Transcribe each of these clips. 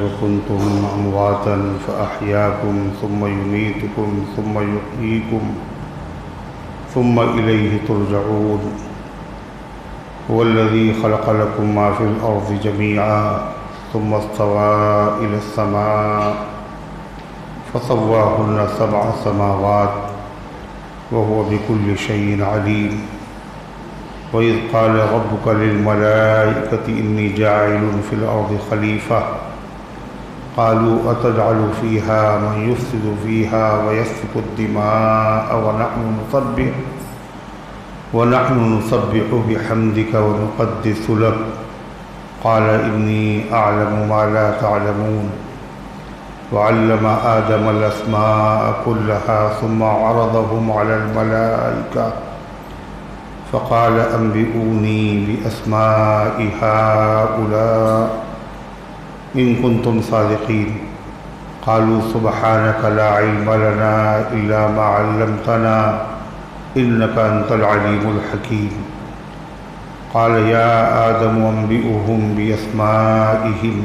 وكنتم أمواتا فأحياكم ثم يميتكم ثم يحييكم ثم إليه ترجعون هو الذي خلق لكم ما في الأرض جميعا ثم استوى إلى السماء فسواهن 7 سماوات وهو بكل شيء عليم وإذ قال ربك للملائكة إني جاعل في الأرض خليفة قالوا أتجعل فيها من يفسد فيها ويسفك الدماء ونحن نسبح بحمدك ونقدس لك قال إني أعلم ما لا تعلمون وعلم آدم الأسماء كلها ثم عرضهم على الملائكة فقال أنبئوني بأسماء هؤلاء إن كنتم صادقين قالوا سبحانك لا علم لنا إلا ما علمتنا إنك أنت العليم الحكيم قال يا آدم أنبئهم بأسمائهم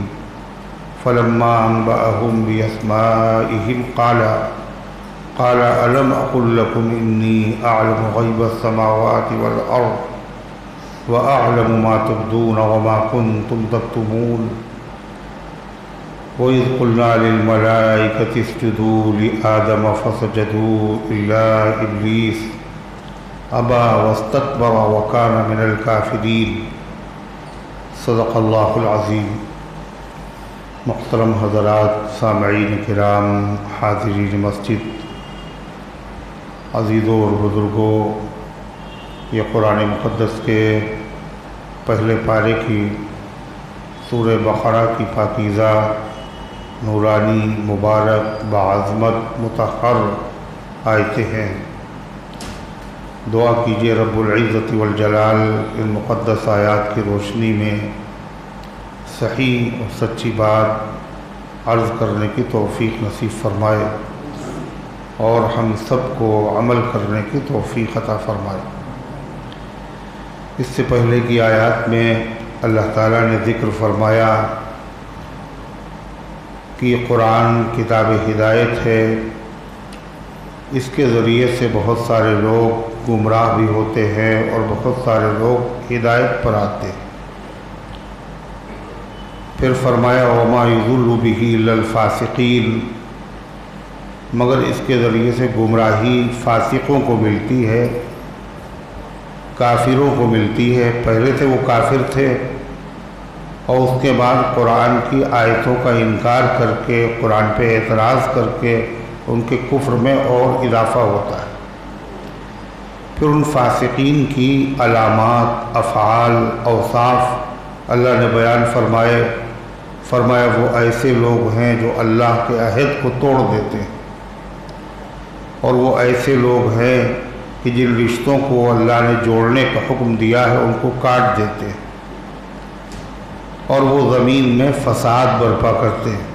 فلما أنبأهم بأسمائهم قال ألم أقل لكم إني أعلم غيب السماوات والأرض وأعلم ما تبدون وما كنتم تكتمون وإذ قلنا للملائكة اسجدوا لآدم فسجدوا إلا إبليس أبى واستكبر وكان من الكافرين صدق الله العظيم۔ محترم حضرات، سامعین کرام، حاضرین مسجد، عزیزوں اور بزرگوں، یہ قرآن مقدس کے پہلے پارے کی سورہ بقرہ کی پاکیزہ، نورانی، مبارک، بعظمت، مطہر آیتیں ہیں۔ دعا کیجئے رب العزت والجلال ان مقدس آیات کی روشنی میں صحیح اور سچی بات عرض کرنے کی توفیق نصیب فرمائے اور ہم سب کو عمل کرنے کی توفیق عطا فرمائے۔ اس سے پہلے کی آیات میں اللہ تعالیٰ نے ذکر فرمایا کہ یہ قرآن کتاب ہدایت ہے، اس کے ذریعے سے بہت سارے لوگ گمراہ بھی ہوتے ہیں اور بہت سارے لوگ ہدایت پر آتے ہیں۔ پھر فرمایا وما یضل بہ الا الفاسقین، مگر اس کے ذریعے سے گمراہی فاسقوں کو ملتی ہے، کافروں کو ملتی ہے۔ پہلے سے وہ کافر تھے اور اس کے بعد قرآن کی آیتوں کا انکار کر کے، قرآن پہ اعتراض کر کے ان کے کفر میں اور اضافہ ہوتا ہے۔ پھر ان فاسقین کی علامات، افعال، اوصاف اللہ نے بیان فرمایا وہ ایسے لوگ ہیں جو اللہ کے عہد کو توڑ دیتے ہیں، اور وہ ایسے لوگ ہیں کہ جن رشتوں کو اللہ نے جوڑنے کا حکم دیا ہے ان کو کاٹ دیتے ہیں، اور وہ زمین میں فساد برپا کرتے ہیں،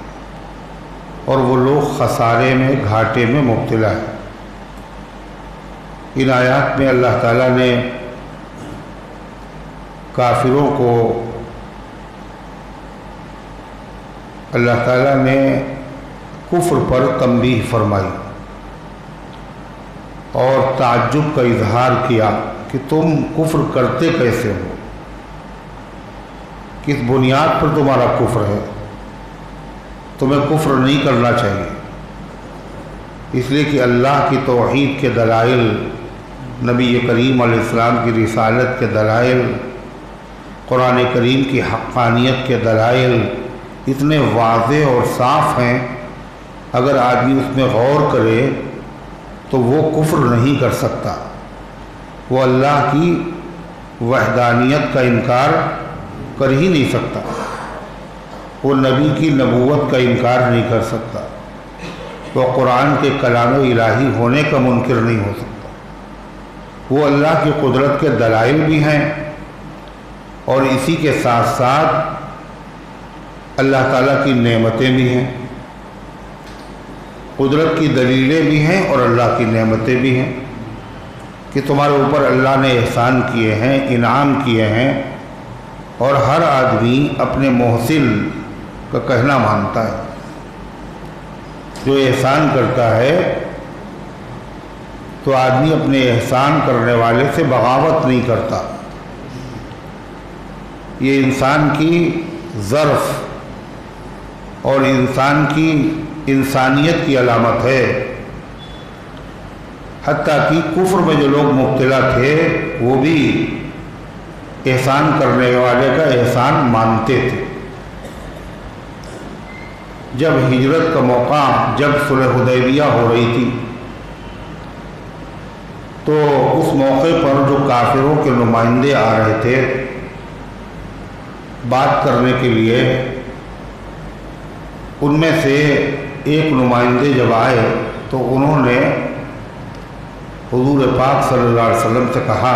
اور وہ لوگ خسارے میں، گھاٹے میں مبتلا ہیں۔ ان آیات میں اللہ تعالیٰ نے کافروں کو، اللہ تعالیٰ نے کفر پر تنبیہ فرمائی اور تعجب کا اظہار کیا کہ تم کفر کرتے کیسے ہو، کس بنیاد پر تمہارا کفر ہے، تمہیں کفر نہیں کرنا چاہیے، اس لیے کہ اللہ کی توحید کے دلائل، نبی کریم علیہ السلام کی رسالت کے دلائل، قرآن کریم کی حقانیت کے دلائل اتنے واضح اور صاف ہیں، اگر آدمی اس میں غور کرے تو وہ کفر نہیں کر سکتا، وہ اللہ کی وحدانیت کا انکار کر ہی نہیں سکتا، وہ نبی کی نبوت کا انکار نہیں کر سکتا، وہ قرآن کے کلام الہی ہونے کا منکر نہیں ہو سکتا، وہ اللہ کی قدرت کے دلائل بھی ہیں، اور اسی کے ساتھ ساتھ اللہ تعالیٰ کی نعمتیں بھی ہیں، قدرت کی دلیلیں بھی ہیں اور اللہ کی نعمتیں بھی ہیں کہ تمہارے اوپر اللہ نے احسان کیے ہیں، انعام کیے ہیں، اور ہر آدمی اپنے محسن کا کہنا مانتا ہے۔ جو احسان کرتا ہے تو آدمی اپنے احسان کرنے والے سے بغاوت نہیں کرتا۔ یہ انسان کی ظرف اور انسان کی انسانیت کی علامت ہے۔ حتیٰ کہ کفر میں جو لوگ مبتلا تھے وہ بھی احسان کرنے والے کا احسان مانتے تھے۔ جب ہجرت کا موقع، جب صلح حدیبیہ ہو رہی تھی، تو اس موقع پر جو کافروں کے نمائندے آ رہے تھے بات کرنے کے لیے، ان میں سے ایک نمائندے جب آئے تو انہوں نے حضور پاک صلی اللہ علیہ وسلم سے کہا،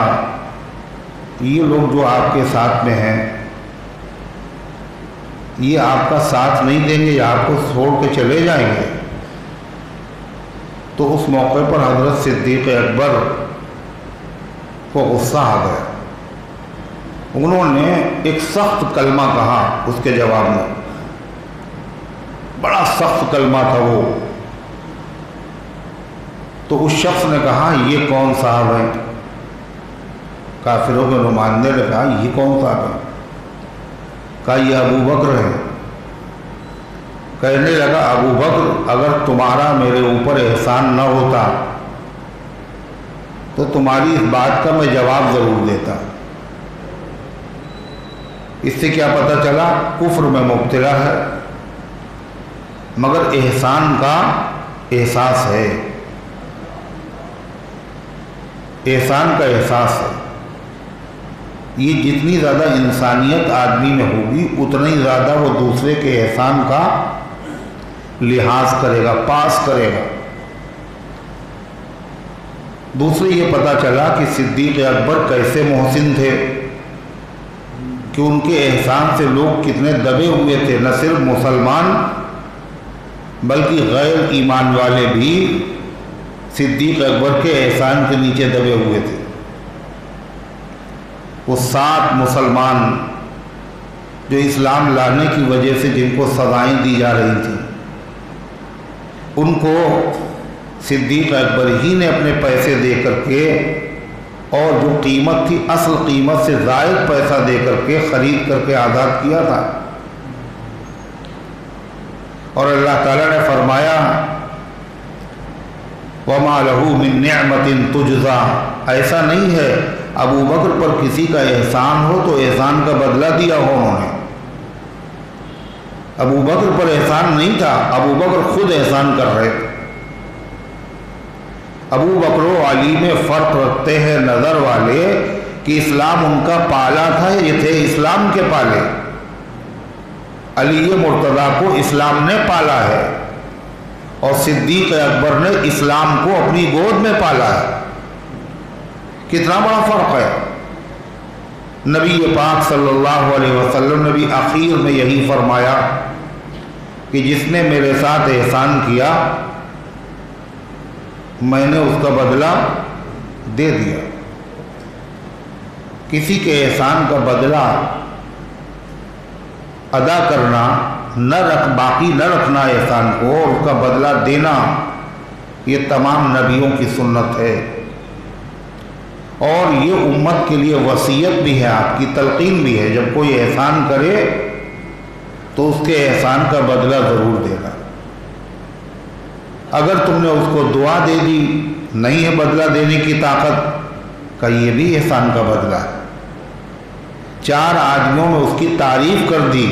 یہ لوگ جو آپ کے ساتھ میں ہیں یہ آپ کا ساتھ نہیں دیں گے یا آپ کو چھوڑ کے چلے جائیں گے؟ تو اس موقع پر حضرت صدیق اکبر کو غصہ آ گیا۔ انہوں نے ایک سخت کلمہ کہا اس کے جواب میں، بڑا سخت کلمہ تھا وہ۔ تو اس شخص نے کہا، یہ کون صاحب ہیں؟ کافروں کے نمائندے نے کہا، یہ کون صاحب ہیں؟ کہا، یہ ابو بکر ہے۔ کہنے لگا، ابو بکر، اگر تمہارا میرے اوپر احسان نہ ہوتا تو تمہاری اس بات کا میں جواب ضرور دیتا۔ اس سے کیا پتہ چلا؟ کفر میں مبتلا ہے مگر احسان کا احساس ہے، احسان کا احساس ہے۔ یہ جتنی زیادہ انسانیت آدمی میں ہوگی اتنا ہی زیادہ وہ دوسرے کے احسان کا لحاظ کرے گا، پاس کرے گا۔ دوسرے یہ پتہ چلا کہ صدیق اکبر کیسے محسن تھے، کہ ان کے احسان سے لوگ کتنے دبے ہوئے تھے۔ نہ صرف مسلمان بلکہ غیر ایمان والے بھی صدیق اکبر کے احسان کے نیچے دبے ہوئے تھے۔ وہ 7 مسلمان جو اسلام لانے کی وجہ سے جن کو سزائیں دی جا رہی تھیں، ان کو صدیق اکبر ہی نے اپنے پیسے دے کر کے، اور جو قیمت تھی اصل قیمت سے زائد پیسہ دے کر کے خرید کر کے آزاد کیا تھا۔ اور اللہ تعالیٰ نے فرمایا، وَمَا لَهُ مِن نِعْمَةٍ تُجْزَىٰ، ایسا نہیں ہے ابو بکر پر کسی کا احسان ہو تو احسان کا بدلہ دیا ہو انہوں نے۔ ابو بکر پر احسان نہیں تھا، ابو بکر خود احسان کر رہے تھے۔ ابو بکر و علی میں فرق رکھتے ہیں نظر والے کہ اسلام ان کا پالا تھا، یہ تھے اسلام کے پالے۔ علی مرتضیٰ کو اسلام نے پالا ہے اور صدیق اکبر نے اسلام کو اپنی گود میں پالا ہے۔ کتنا بڑا فرق ہے۔ نبی پاک صلی اللہ علیہ وسلم نے بھی آخر میں یہی فرمایا کہ جس نے میرے ساتھ احسان کیا میں نے اس کا بدلہ دے دیا۔ کسی کے احسان کا بدلہ ادا کرنا، باقی نہ رکھنا احسان کو، اور اس کا بدلہ دینا، یہ تمام نبیوں کی سنت ہے، اور یہ امت کے لیے وصیت بھی ہے، آپ کی تلقین بھی ہے۔ جب کوئی احسان کرے تو اس کے احسان کا بدلہ ضرور دینا۔ اگر تم نے اس کو دعا دے دی، نہیں ہے بدلہ دینے کی طاقت، کہ یہ بھی احسان کا بدلہ ہے۔ 4 آدمیوں میں اس کی تعریف کر دی،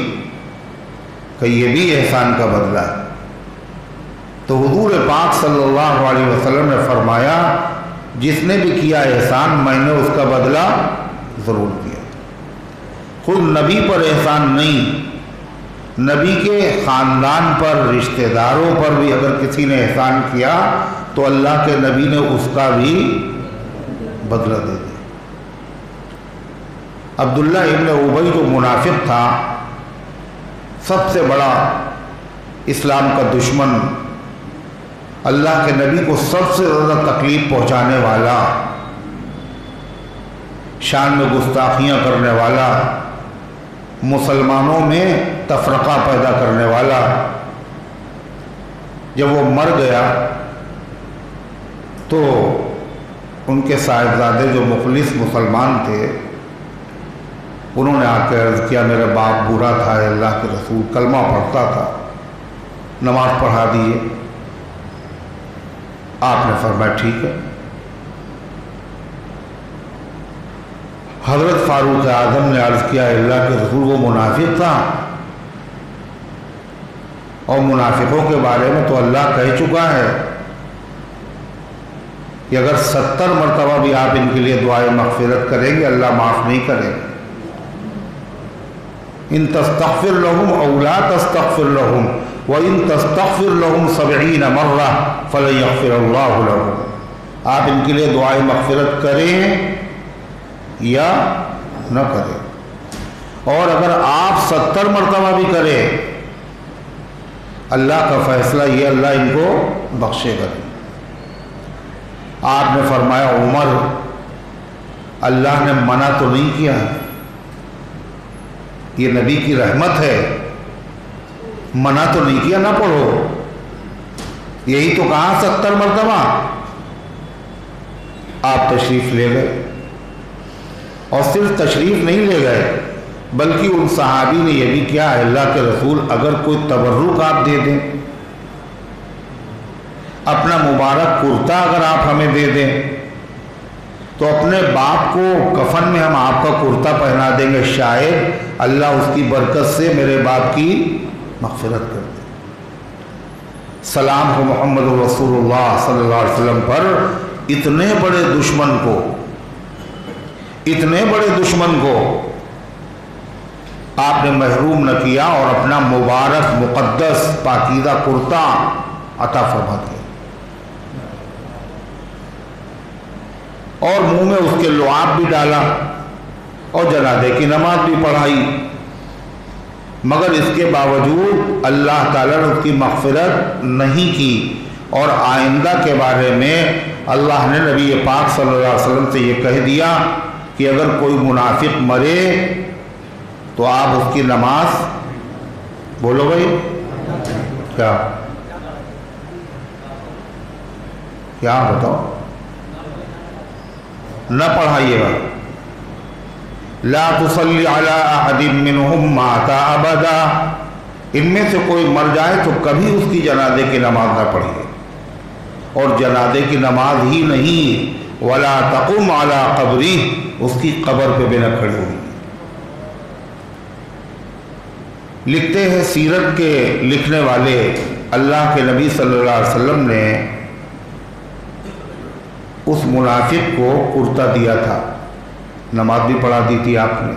کہ یہ بھی احسان کا بدلہ ہے۔ تو حضور پاک صلی اللہ علیہ وسلم نے فرمایا، جس نے بھی کیا احسان میں نے اس کا بدلہ ضرور دیا۔ خود نبی پر احسان نہیں، نبی کے خاندان پر، رشتہ داروں پر بھی اگر کسی نے احسان کیا تو اللہ کے نبی نے اس کا بھی بدلہ دے دیا۔ عبداللہ ابن ابی جو منافق تھا، سب سے بڑا اسلام کا دشمن، اللہ کے نبی کو سب سے زیادہ تکلیف پہنچانے والا، شان میں گستاخیاں کرنے والا، مسلمانوں میں تفرقہ پیدا کرنے والا، جب وہ مر گیا تو ان کے صاحبزادے جو مخلص مسلمان تھے انہوں نے آ کے عرض کیا میرا باپ برا تھا، اللہ کے رسول کلمہ پڑھتا تھا، نماز پڑھا دیے۔ آپ نے فرمایا ٹھیک ہے۔ حضرت فاروق اعظم نے عرض کیا اللہ کے رسول وہ منافق تھا، اور منافقوں کے بارے میں تو اللہ کہہ چکا ہے کہ اگر 70 مرتبہ بھی آپ ان کے لیے دعائے مغفرت کریں گے اللہ معاف نہیں کرے گا۔ ان تستغفر لهم او لا تستغفر لهم وان تستغفر لهم 70 مرہ فلن یغفر اللہ لهم۔ آپ ان کے لیے دعائے مغفرت کریں یا نہ کریں، اور اگر آپ 70 مرتبہ بھی کریں اللہ کا فیصلہ یہ اللہ ان کو بخشے گا۔ آپ نے فرمایا عمر اللہ نے منع تو نہیں کیا، یہ نبی کی رحمت ہے، منع تو نہیں کیا نہ پڑھو، یہی تو کہا 70 مرتبہ۔ آپ تشریف لے گئے، اور صرف تشریف نہیں لے گئے بلکہ ان صحابی نے یہ بھی کیا ہے اللہ کے رسول اگر کوئی تبرک آپ دے دیں، اپنا مبارک کرتا اگر آپ ہمیں دے دیں تو اپنے باپ کو کفن میں ہم آپ کا کرتا پہنا دیں گے، شاید اللہ اس کی برکت سے میرے باپ کی مغفرت کر دے۔ سلام کو محمد رسول اللہ صلی اللہ علیہ وسلم پر اتنے بڑے دشمن کو آپ نے محروم نہ کیا اور اپنا مبارک مقدس پاکیزہ کرتا عطا فرما دیا، اور منہ میں اس کے لعاب بھی ڈالا اور جنازے کی نماز بھی پڑھائی، مگر اس کے باوجود اللہ تعالیٰ نے اس کی مغفرت نہیں کی، اور آئندہ کے بارے میں اللہ نے نبی پاک صلی اللہ علیہ وسلم سے یہ کہہ دیا کہ اگر کوئی منافق مرے تو آپ اس کی نماز بولو بھائی کیا بتاؤ نہ پڑھائیے گا، لا تصلی علی احد منہم مات ابدا، ان میں سے کوئی مر جائے تو کبھی اس کی جنازے کی نماز نہ پڑھیے، اور جنازے کی نماز ہی نہیں ولا تقم علی قبری، اس کی قبر پہ بھی نہ کھڑی ہوئی۔ لکھتے ہیں سیرت کے لکھنے والے اللہ کے نبی صلی اللہ علیہ وسلم نے اس منافق کو کرتا دیا تھا، نماز بھی پڑھا دی تھی آپ نے،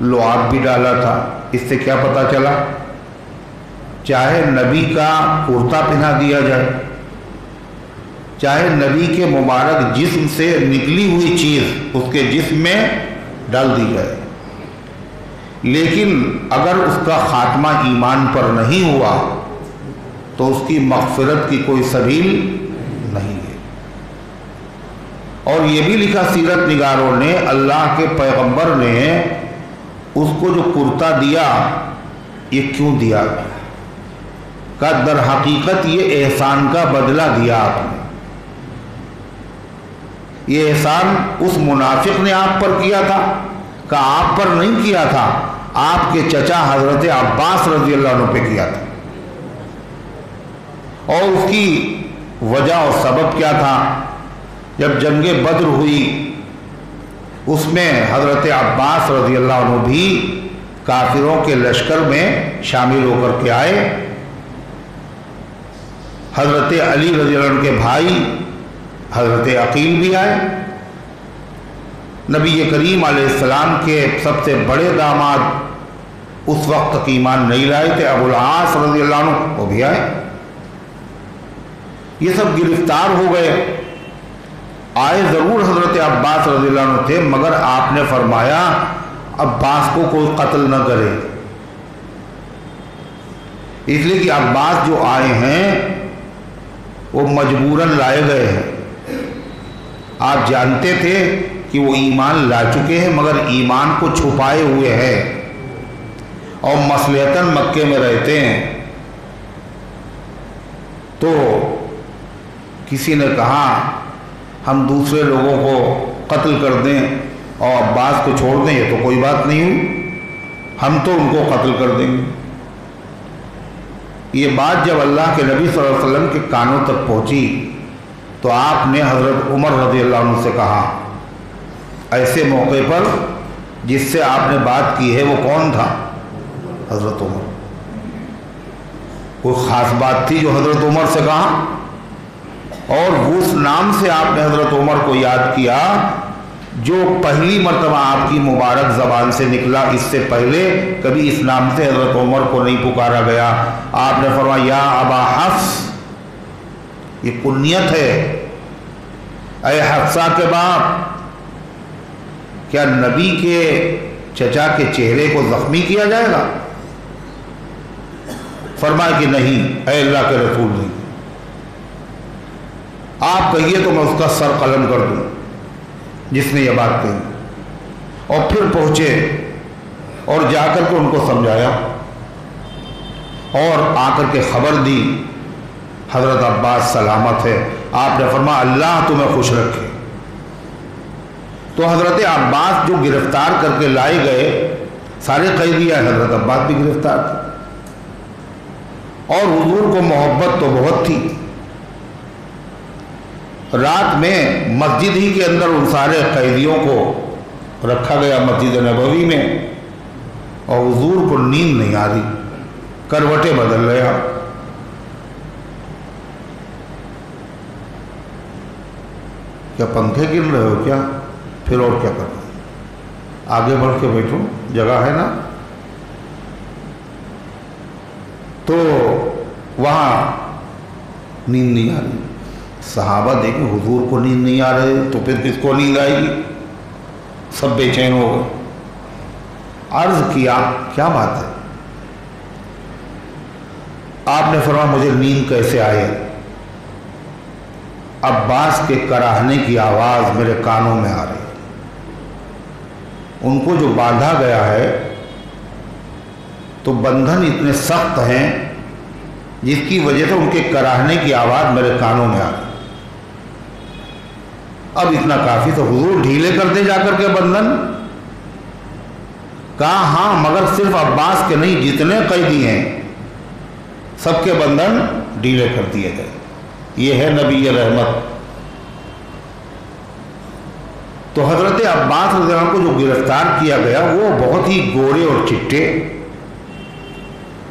لعاب بھی ڈالا تھا۔ اس سے کیا پتہ چلا؟ چاہے نبی کا کرتا پہنا دیا جائے، چاہے نبی کے مبارک جسم سے نکلی ہوئی چیز اس کے جسم میں ڈال دی جائے، لیکن اگر اس کا خاتمہ ایمان پر نہیں ہوا تو اس کی مغفرت کی کوئی سبیل نہیں ہے۔ اور یہ بھی لکھا سیرت نگاروں نے اللہ کے پیغمبر نے اس کو جو کرتا دیا یہ کیوں دیا، کہ در حقیقت یہ احسان کا بدلہ دیا آپ نے، یہ احسان اس منافق نے آپ پر کیا تھا کہ آپ پر نہیں کیا تھا، آپ کے چچا حضرت عباس رضی اللہ عنہ پہ کیا تھا، اور اس کی وجہ اور سبب کیا تھا؟ جب جنگ بدر ہوئی اس میں حضرت عباس رضی اللہ عنہ بھی کافروں کے لشکر میں شامل ہو کر کے آئے، حضرت علی رضی اللہ عنہ کے بھائی حضرت عقیل بھی آئے، نبی کریم علیہ السلام کے سب سے بڑے داماد اس وقت تک ایمان نہیں لائے تھے ابو العاص رضی اللہ عنہ، وہ بھی آئے، یہ سب گرفتار ہو گئے۔ آئے ضرور حضرت عباس رضی اللہ عنہ تھے، مگر آپ نے فرمایا عباس کو کوئی قتل نہ کرے، اس لیے کہ عباس جو آئے ہیں وہ مجبوراً لائے گئے ہیں، آپ جانتے تھے کہ وہ ایمان لا چکے ہیں مگر ایمان کو چھپائے ہوئے ہیں، اور مصلحتاً مکے میں رہتے ہیں، تو کسی نے کہا ہم دوسرے لوگوں کو قتل کر دیں اور عباس کو چھوڑ دیں، یہ تو کوئی بات نہیں ہوئی، ہم تو ان کو قتل کر دیں گے۔ یہ بات جب اللہ کے نبی صلی اللہ علیہ وسلم کے کانوں تک پہنچی تو آپ نے حضرت عمر رضی اللہ عنہ سے کہا، ایسے موقع پر جس سے آپ نے بات کی ہے وہ کون تھا؟ حضرت عمر۔ کوئی خاص بات تھی جو حضرت عمر سے کہا؟ اور اس نام سے آپ نے حضرت عمر کو یاد کیا جو پہلی مرتبہ آپ کی مبارک زبان سے نکلا، اس سے پہلے کبھی اس نام سے حضرت عمر کو نہیں پکارا گیا۔ آپ نے فرمایا یا ابا حفص، یہ کنیت ہے، اے حفصہ کے باپ، کیا نبی کے چچا کے چہرے کو زخمی کیا جائے گا؟ فرمایا کہ نہیں اے اللہ کے رسول، نہیں، آپ کہیے تو میں اس کا سر قلم کر دوں جس نے یہ بات کہی۔ اور پھر پہنچے اور جا کر کے ان کو سمجھایا اور آ کر کے خبر دی حضرت عباس سلامت ہے۔ آپ نے فرمایا اللہ تمہیں خوش رکھے۔ تو حضرت عباس جو گرفتار کر کے لائے گئے، سارے قیدی ہیں، حضرت عباس بھی گرفتار تھے، اور حضور کو محبت تو بہت تھی۔ رات میں مسجد ہی کے اندر ان سارے قیدیوں کو رکھا گیا، مسجد نبوی میں، اور حضور کو نیند نہیں آ رہی، کروٹیں بدل رہے ہیں۔ کیا پنکھے گن رہے ہو کیا؟ پھر اور کیا کرنا، آگے بڑھ کے بیٹھو، جگہ ہے نا۔ تو وہاں نیند نہیں آ رہی، صحابہ دیکھیں حضور کو نیند نہیں آ رہے تو پھر کس کو نیند آئے گی؟ سب بے چین ہو گئے۔ عرض کیا کیا بات ہے؟ آپ نے فرمایا مجھے نیند کیسے آئے؟ عباس کے کراہنے کی آواز میرے کانوں میں آ رہی، ان کو جو باندھا گیا ہے تو بندھن اتنے سخت ہیں جس کی وجہ سے ان کے کراہنے کی آواز میرے کانوں میں آ رہی۔ اب اتنا کافی تو حضور ڈھیلے کر دے جا کر کے بندھن۔ کہا ہاں، مگر صرف عباس کے نہیں، جتنے قیدی ہیں سب کے بندھن ڈھیلے کر دیے گئے۔ یہ ہے نبی رحمت۔ تو حضرت عباس رضی اللہ عنہ کو جو گرفتار کیا گیا وہ بہت ہی گورے اور چٹے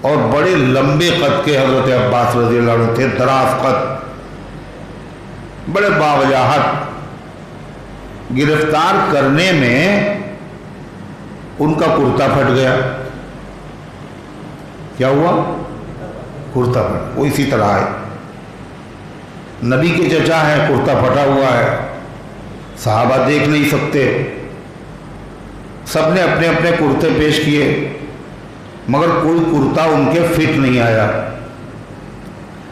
اور بڑے لمبے قد کے حضرت عباس رضی اللہ عنہ تھے، دراز قد، بڑے باوجاہت۔ گرفتار کرنے میں ان کا کرتا پھٹ گیا۔ کیا ہوا؟ کرتا پھٹ، وہ اسی طرح ہے، نبی کے چچا ہے، کرتا پھٹا ہوا ہے، صحابہ دیکھ نہیں سکتے، سب نے اپنے اپنے کرتے پیش کیے، مگر کوئی کرتا ان کے فٹ نہیں آیا۔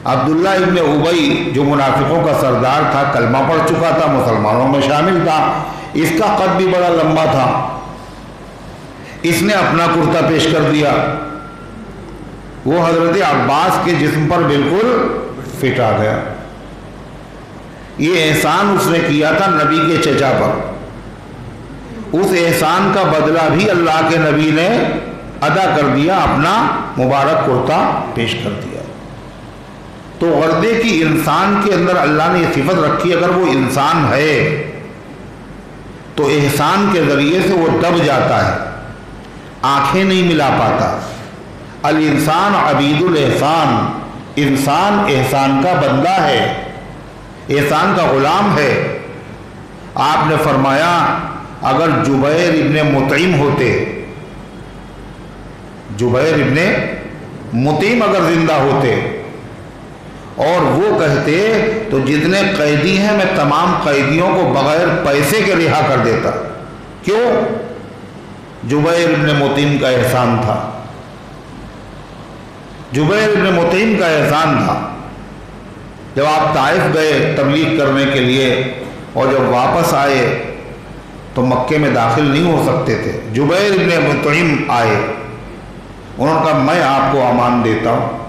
عبداللہ ابن ابی جو منافقوں کا سردار تھا، کلمہ پڑھ چکا تھا، مسلمانوں میں شامل تھا، اس کا قد بھی بڑا لمبا تھا، اس نے اپنا کرتا پیش کر دیا، وہ حضرت عباس کے جسم پر بالکل فٹ آ گیا۔ یہ احسان اس نے کیا تھا نبی کے چچا پر، اس احسان کا بدلہ بھی اللہ کے نبی نے ادا کر دیا، اپنا مبارک کرتا پیش کر دیا۔ تو غردے کی انسان کے اندر اللہ نے یہ صفت رکھی، اگر وہ انسان ہے تو احسان کے ذریعے سے وہ دب جاتا ہے، آنکھیں نہیں ملا پاتا۔ الانسان عبید الاحسان، انسان احسان کا بندہ ہے، احسان کا غلام ہے۔ آپ نے فرمایا اگر جبیر ابن مطعم ہوتے، جبیر ابن مطعم اگر زندہ ہوتے اور وہ کہتے تو جتنے قیدی ہیں میں تمام قیدیوں کو بغیر پیسے کے رہا کر دیتا۔ کیوں؟ جبیر ابن مطعم کا احسان تھا، جبیر ابن مطعم کا احسان تھا۔ جب آپ طائف گئے تبلیغ کرنے کے لیے اور جب واپس آئے تو مکے میں داخل نہیں ہو سکتے تھے، جبیر ابن مطعم آئے انہوں نے کہا میں آپ کو امان دیتا ہوں۔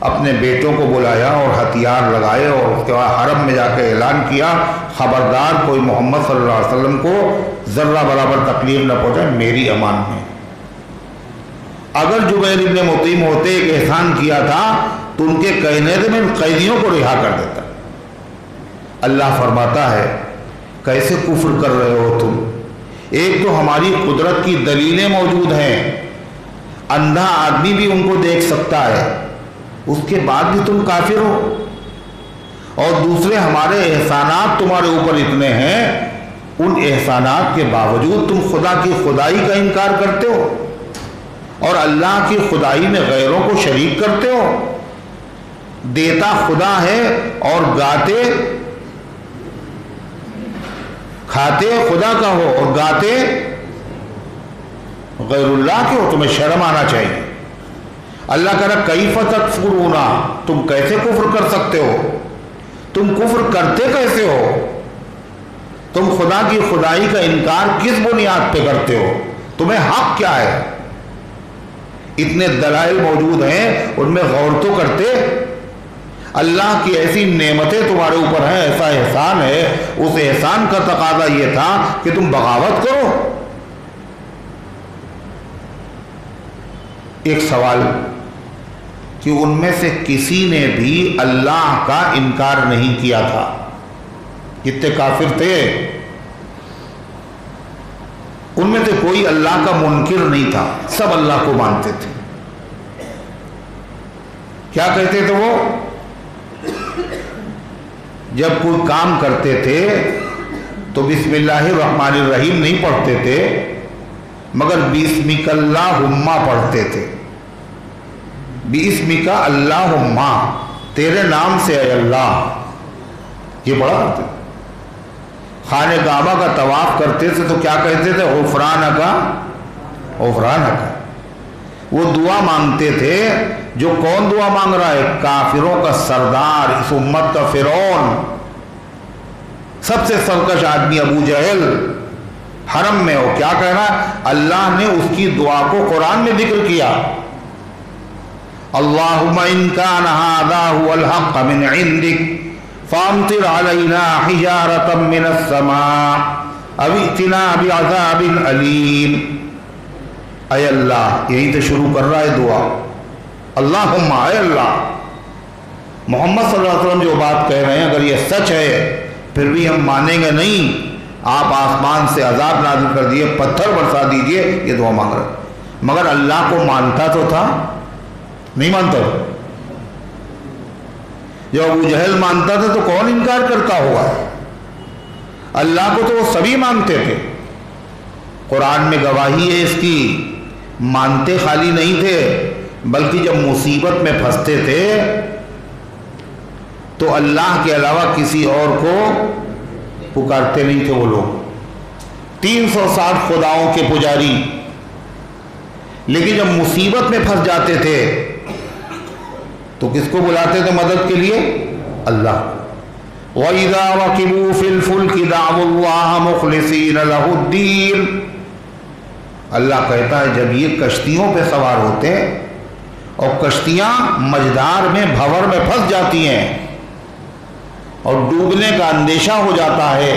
اپنے بیٹوں کو بلایا اور ہتھیار لگائے اور اس کے بعد حرم میں جا کے اعلان کیا خبردار کوئی محمد صلی اللہ علیہ وسلم کو ذرہ برابر تکلیف نہ پہنچائے، میری امان میں۔ اگر جبیر ابن مطعم ہوتے ایک احسان کیا تھا تو ان کے کہنے سے میں قیدیوں کو رہا کر دیتا۔ اللہ فرماتا ہے کیسے کفر کر رہے ہو تم؟ ایک تو ہماری قدرت کی دلیلیں موجود ہیں، اندھا آدمی بھی ان کو دیکھ سکتا ہے، اس کے بعد بھی تم کافر ہو، اور دوسرے ہمارے احسانات تمہارے اوپر اتنے ہیں، ان احسانات کے باوجود تم خدا کی خدائی کا انکار کرتے ہو اور اللہ کی خدائی میں غیروں کو شریک کرتے ہو۔ دیتا خدا ہے اور گاتے کھاتے خدا کا ہو اور گاتے غیر اللہ کے ہو، تمہیں شرم آنا چاہیے۔ اللہ کہہ رہا کیف تکفرون، تم کیسے کفر کر سکتے ہو؟ تم کفر کرتے کیسے ہو؟ تم خدا کی خدائی کا انکار کس بنیاد پہ کرتے ہو؟ تمہیں حق کیا ہے؟ اتنے دلائل موجود ہیں، ان میں غور تو کرتے۔ اللہ کی ایسی نعمتیں تمہارے اوپر ہیں، ایسا احسان ہے، اس احسان کا تقاضا یہ تھا کہ تم بغاوت کرو۔ ایک سوال کہ ان میں سے کسی نے بھی اللہ کا انکار نہیں کیا تھا، جتنے کافر تھے ان میں سے کوئی اللہ کا منکر نہیں تھا، سب اللہ کو مانتے تھے۔ کیا کہتے تھے وہ؟ جب کوئی کام کرتے تھے تو بسم اللہ الرحمن الرحیم نہیں پڑھتے تھے، مگر بسمک اللہم پڑھتے تھے۔ بسمک اللہم، تیرے نام سے اے اللہ، یہ پڑھا کرتے تھے۔ خانہ کعبہ کا طواف کرتے تھے تو کیا کہتے تھے؟ غفرانک غفرانک۔ وہ دعا مانگتے تھے جو کون دعا مانگ رہا ہے؟ کافروں کا سردار، اس امت کا فرعون، سب سے سرکش آدمی ابو جہل حرم میں ہو، کیا کہہ رہا ہے؟ اللہ نے اس کی دعا کو قرآن میں ذکر کیا، اللہم ان کان ھذا ھو الحق من عندک فامطر علینا حجارۃ من السماء او ائتنا بعذاب علیم۔ اے اللہ، یہی تو شروع کر رہا ہے دعا، اللہم، اے اللہ۔ محمد صلی اللہ علیہ وسلم جو بات کہہ رہے ہیں اگر یہ سچ ہے پھر بھی ہم مانیں گے نہیں، آپ آسمان سے عذاب نازل کر دیے، پتھر برسا دیجئے، یہ دعا مانگ رہے۔ مگر اللہ کو مانتا تو تھا؟ نہیں مانتا تھا۔ جب ابو جہل مانتا تھا تو کون انکار کرتا ہوگا؟ اللہ کو تو وہ سبھی مانتے تھے، قرآن میں گواہی ہے اس کی۔ مانتے خالی نہیں تھے بلکہ جب مصیبت میں پھنستے تھے تو اللہ کے علاوہ کسی اور کو پکارتے نہیں تھے۔ وہ لوگ 360 خداؤں کے پجاری، لیکن جب مصیبت میں پھنس جاتے تھے تو کس کو بلاتے تھے مدد کے لیے؟ اللہ۔ وَإِذَا رَكِبُوا فِي الْفُلْكِ دَعَوُا اللَّهَ مُخْلِصِينَ لَهُ الدِّينَ۔ اللہ کہتا ہے جب یہ کشتیوں پہ سوار ہوتے اور کشتیاں مجدار میں بھور میں پھنس جاتی ہیں اور ڈوبنے کا اندیشہ ہو جاتا ہے،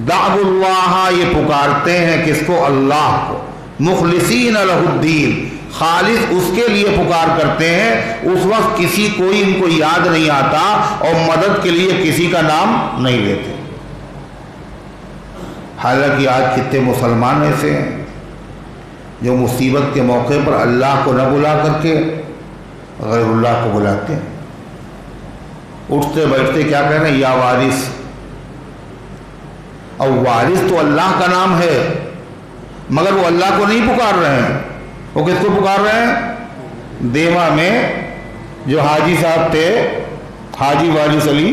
دعوا اللہ، یہ پکارتے ہیں کس کو؟ اللہ کو، مخلصین لہ الدین، خالص اس کے لیے پکار کرتے ہیں۔ اس وقت کوئی ان کو یاد نہیں آتا اور مدد کے لیے کسی کا نام نہیں لیتے۔ حالانکہ آج کتنے مسلمان ایسے ہیں جو مصیبت کے موقع پر اللہ کو نہ بلا کر کے غیر اللہ کو بلاتے ہیں۔ اٹھتے بیٹھتے کیا کہہ رہے ہیں؟ یا وارث۔ اور وارث تو اللہ کا نام ہے مگر وہ اللہ کو نہیں پکار رہے ہیں، وہ کس کو پکار رہے ہیں؟ دیوا میں جو حاجی صاحب تھے، حاجی وارث علی،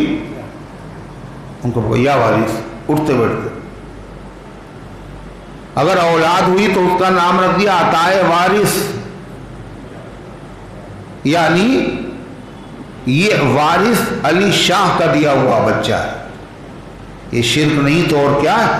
ان کو یا وارث، اٹھتے بیٹھتے۔ اگر اولاد ہوئی تو اس کا نام رکھ دیا عطائے وارث، یعنی یہ وارث علی شاہ کا دیا ہوا بچہ ہے۔ یہ شرک نہیں تو اور کیا ہے؟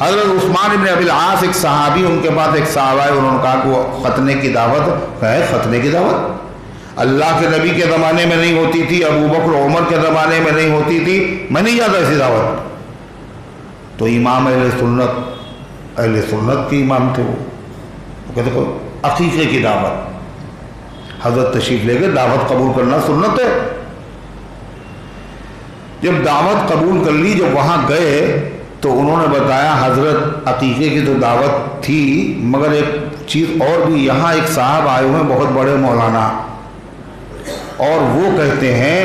حضرت عثمان ابن ابی العاص ایک صحابی، ان کے پاس ایک صحابہ ہے، انہوں نے کہا کہ وہ ختنے کی دعوت ہے. ختنے کی دعوت اللہ کے نبی کے زمانے میں نہیں ہوتی تھی، ابو بکر عمر کے زمانے میں نہیں ہوتی تھی، میں نہیں جاتا ایسی دعوت. تو امام اہل سنت کے امام تھے وہ کہتے ہیں عقیقے کی دعوت. حضرت تشریف لے گئے، دعوت قبول کرنا سنت ہے. جب دعوت قبول کر لی، جب وہاں گئے تو انہوں نے بتایا حضرت عقیقے کی تو دعوت تھی، مگر ایک چیز اور بھی، یہاں ایک صاحب آئے ہوئے ہیں بہت بڑے مولانا، اور وہ کہتے ہیں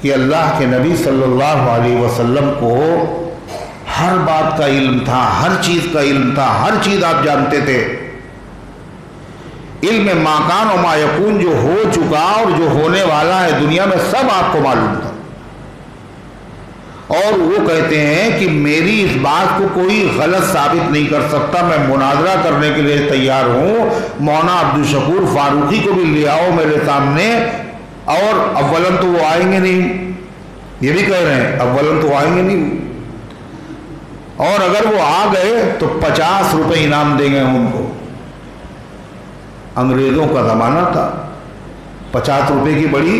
کہ اللہ کے نبی صلی اللہ علیہ وسلم کو ہر بات کا علم تھا، ہر چیز کا علم تھا، ہر چیز آپ جانتے تھے. علم ما کان و ما یکون، جو ہو چکا اور جو ہونے والا ہے دنیا میں سب آپ کو معلوم تھا. اور وہ کہتے ہیں کہ میری اس بات کو کوئی غلط ثابت نہیں کر سکتا، میں مناظرہ کرنے کے لیے تیار ہوں. مولانا عبدالشکور فاروقی کو بھی لے آؤ میرے سامنے، اور اولاً تو وہ آئیں گے نہیں، یہ بھی کہہ رہے ہیں اولاً تو آئیں گے نہیں، اور اگر وہ آ گئے تو 50 روپے انعام دیں گے ان کو. انگریزوں کا زمانہ تھا، 50 روپے کی بڑی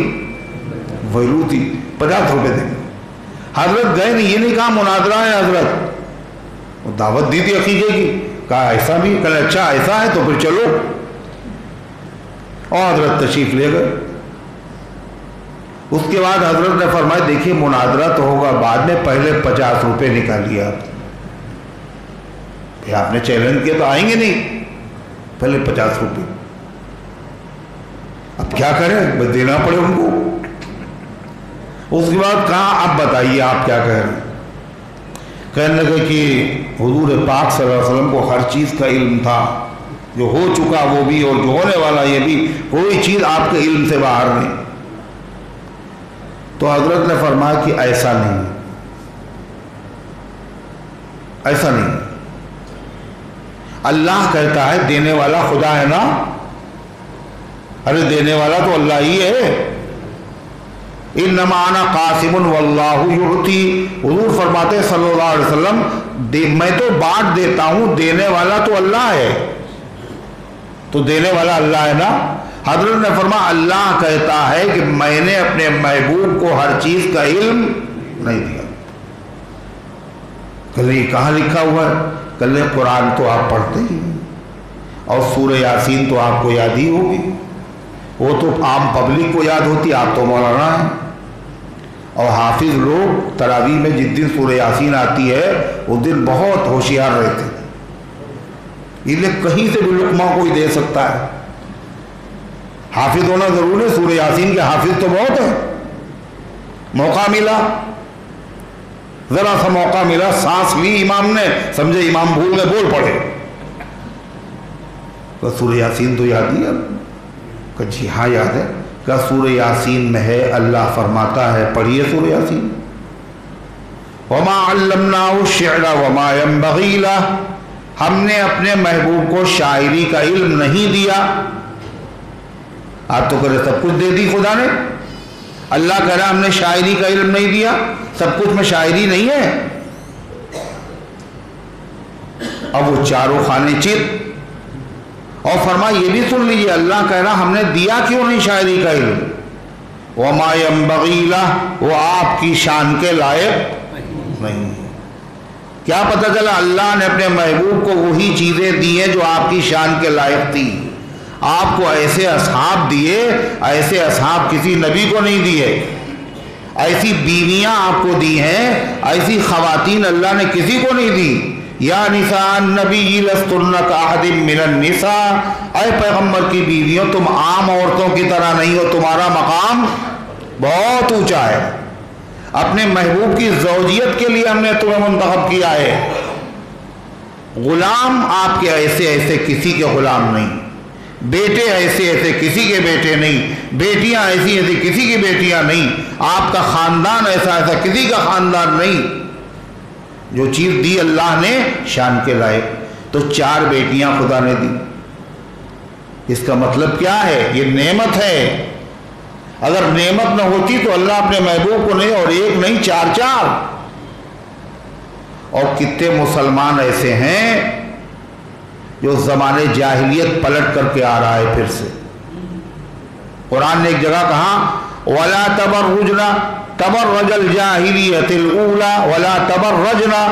ویلو تھی، 50 روپے دیں گے. حضرت گئے نہیں، یہ نہیں کہا مناظرہ ہے حضرت، وہ دعوت دی تھی عقیقے کی، کہا ایسا بھی، کہا اچھا ایسا ہے تو پھر چلو، اور حضرت تشریف لے گئے. اس کے بعد حضرت نے فرمایا دیکھیے مناظرہ تو ہوگا بعد میں، پہلے 50 روپے نکالیے آپ. پھر آپ نے چیلنج کیا تو آئیں گے نہیں، پہلے 50 روپے. اب کیا کریں، بس دینا پڑے ان کو. اس کے بعد کہا اب بتائیے آپ کیا کہہ رہے ہیں. کہنے لگے کہ حضور پاک صلی اللہ علیہ وسلم کو ہر چیز کا علم تھا، جو ہو چکا وہ بھی اور جو ہونے والا یہ بھی، کوئی چیز آپ کے علم سے باہر نہیں. تو حضرت نے فرمایا کہ ایسا نہیں، ایسا نہیں. اللہ کہتا ہے دینے والا خدا ہے نا، ارے دینے والا تو اللہ ہی ہے. انما انا قاسم واللہ یعطی، حضور فرماتے صلی اللہ علیہ وسلم میں تو بانٹ دیتا ہوں، دینے والا تو اللہ ہے. تو دینے والا اللہ ہے نا. حضرت نے فرمایا اللہ کہتا ہے کہ میں نے اپنے محبوب کو ہر چیز کا علم نہیں دیا. کہلے یہ کہاں لکھا ہوا ہے؟ کہلے قرآن تو آپ پڑھتے ہی ہیں، اور سورہ یاسین تو آپ کو یاد ہی ہوگی، وہ تو عام پبلک کو یاد ہوتی، آپ تو مولانا ہیں. اور حافظ لوگ تراویح میں جس دن سورہ یاسین آتی ہے اس دن بہت ہوشیار رہتے ہیں، اس لیے کہیں سے بھی لقمہ کوئی دے سکتا ہے. حافظ ہونا ضرور ہے، سورہ یاسین کے حافظ تو بہت ہیں. موقع ملا، ذرا سا موقع ملا، سانس لی امام نے، سمجھے امام بھول گئے، بول پڑے. تو سورہ یاسین تو یاد ہی ہے. کہ جی ہاں یاد ہے. کہ سورہ یاسین میں ہے، اللہ فرماتا ہے پڑھیے سورہ یاسین. وما علمناه الشعر وما ينبغي له، ہم نے اپنے محبوب کو شاعری کا علم نہیں دیا. آپ تو کرے سب کچھ دے دی خدا نے، اللہ کہہ رہا ہم نے شاعری کا علم نہیں دیا، سب کچھ میں شاعری نہیں ہے. اب وہ چاروں خانے چت. اور فرمایا یہ بھی سن لیجیے، اللہ کہہ رہا ہم نے دیا کیوں نہیں شاعری کا علم. وما ينبغي له، وہ آپ کی شان کے لائق نہیں. کیا پتہ چلا اللہ نے اپنے محبوب کو وہی چیزیں دی ہیں جو آپ کی شان کے لائق تھی. آپ کو ایسے اصحاب دیے، ایسے اصحاب کسی نبی کو نہیں دیے. ایسی بیویاں آپ کو دی ہیں، ایسی خواتین اللہ نے کسی کو نہیں دی. یا نساء النبی لستن کاحد من النساء، اے پیغمبر کی بیویوں تم عام عورتوں کی طرح نہیں ہو، تمہارا مقام بہت اونچا ہے. اپنے محبوب کی زوجیت کے لیے ہم نے تمہیں منتخب کیا ہے. غلام آپ کے ایسے ایسے کسی کے غلام نہیں، بیٹے ایسے ایسے کسی کے بیٹے نہیں، بیٹیاں ایسی ایسی کسی کی بیٹیاں نہیں، آپ کا خاندان ایسا ایسا کسی کا خاندان نہیں. جو چیز دی اللہ نے شان کے لائق. تو 4 بیٹیاں خدا نے دی. اس کا مطلب کیا ہے؟ یہ نعمت ہے. اگر نعمت نہ ہوتی تو اللہ اپنے محبوب کو نہیں، اور ایک نہیں 4 4. اور کتنے مسلمان ایسے ہیں جو زمانے جاہلیت پلٹ کر کے آ رہا ہے پھر سے۔ قرآن نے ایک جگہ کہا وَلَا تَبَرُّجْنَا تَبَرَّجَ الْجَاهِلِيَّةِ الْأُولَى وَلَا تَبَرَّجْنَا،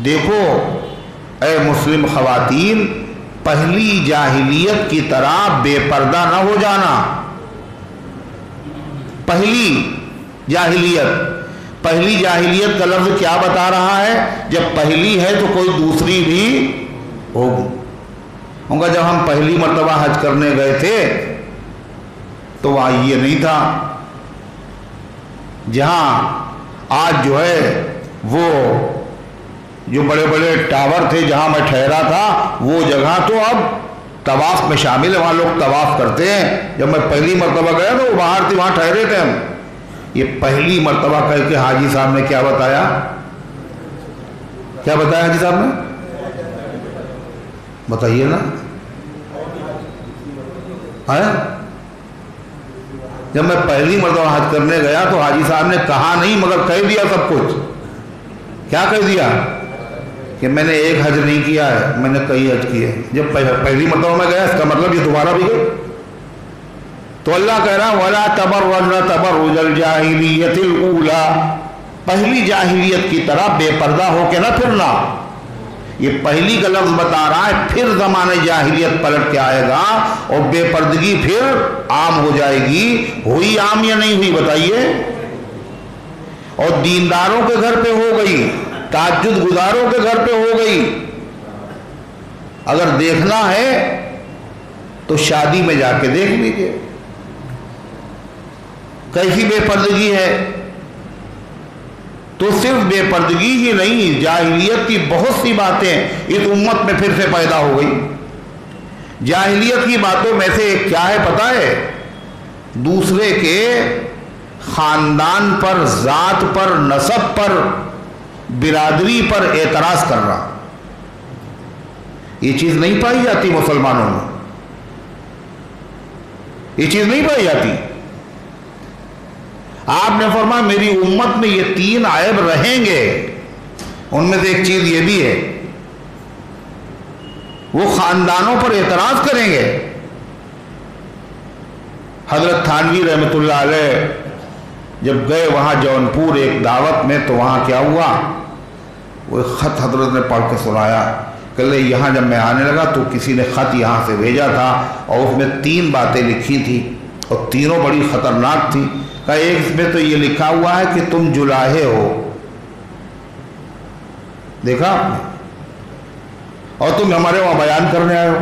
دیکھو اے مسلم خواتین، پہلی جاہلیت کی طرح بے پردہ نہ ہو جانا۔ پہلی جاہلیت کا لفظ کیا بتا رہا ہے؟ جب پہلی ہے تو کوئی دوسری بھی ہوگی۔ ہوں گا جب ہم پہلی مرتبہ حج کرنے گئے تھے تو وہاں یہ نہیں تھا، جہاں آج جو ہے وہ جو بڑے بڑے ٹاور تھے جہاں میں ٹھہرا تھا وہ جگہ تو اب طواف میں شامل ہے، وہاں لوگ طواف کرتے ہیں۔ جب میں پہلی مرتبہ گیا تو وہ باہر تھی، وہاں ٹھہرے تھے ہم۔ یہ پہلی مرتبہ کہہ کے حاجی صاحب نے کیا بتایا؟ کیا بتایا حاجی صاحب نے؟ بتائیے نا۔ جب میں پہلی مرتبہ حج کرنے گیا تو حاجی صاحب نے کہا نہیں مگر کہہ دیا سب کچھ۔ کیا کہہ دیا؟ کہ میں نے ایک حج نہیں کیا ہے، میں نے کئی حج کیے۔ جب پہلی مرتبہ میں گیا اس کا مطلب یہ دوبارہ بھی گئے۔ تو اللہ کہہ رہا وَلَا تَبَرَّجْنَا تَبَرُّجَ الْجَاهِلِيَّةِ الْأُولَى، پہلی جاہلیت کی طرح بے پردہ ہو کے نہ پھرنا۔ یہ پہلی کا لفظ بتا رہا ہے پھر زمانے جاہلیت پلٹ کے آئے گا اور بے پردگی پھر عام ہو جائے گی۔ ہوئی عام یا نہیں ہوئی بتائیے؟ اور دینداروں کے گھر پہ ہو گئی، تہجد گزاروں کے گھر پہ ہو گئی۔ اگر دیکھنا ہے تو شادی میں جا کے دیکھ لیجیے کیسی بے پردگی ہے۔ تو صرف بے پردگی ہی نہیں، جاہلیت کی بہت سی باتیں اس امت میں پھر سے پیدا ہو گئی۔ جاہلیت کی باتوں میں سے ایک کیا ہے پتہ ہے؟ دوسرے کے خاندان پر، ذات پر، نسب پر، برادری پر اعتراض کرنا۔ یہ چیز نہیں پائی جاتی مسلمانوں میں، یہ چیز نہیں پائی جاتی۔ آپ نے فرمایا میری امت میں یہ 3 عیب رہیں گے، ان میں سے ایک چیز یہ بھی ہے وہ خاندانوں پر اعتراض کریں گے۔ حضرت تھانوی رحمۃ اللہ علیہ جب گئے وہاں جونپور ایک دعوت میں تو وہاں کیا ہوا، وہ ایک خط حضرت نے پڑھ کے سنایا کہ یہاں جب میں آنے لگا تو کسی نے خط یہاں سے بھیجا تھا اور اس میں 3 باتیں لکھی تھی اور تینوں بڑی خطرناک تھی۔ کہ ایک اس میں تو یہ لکھا ہوا ہے کہ تم جلاہے ہو، دیکھا آپ نے، اور تم ہمارے وہاں بیان کرنے آئے ہو،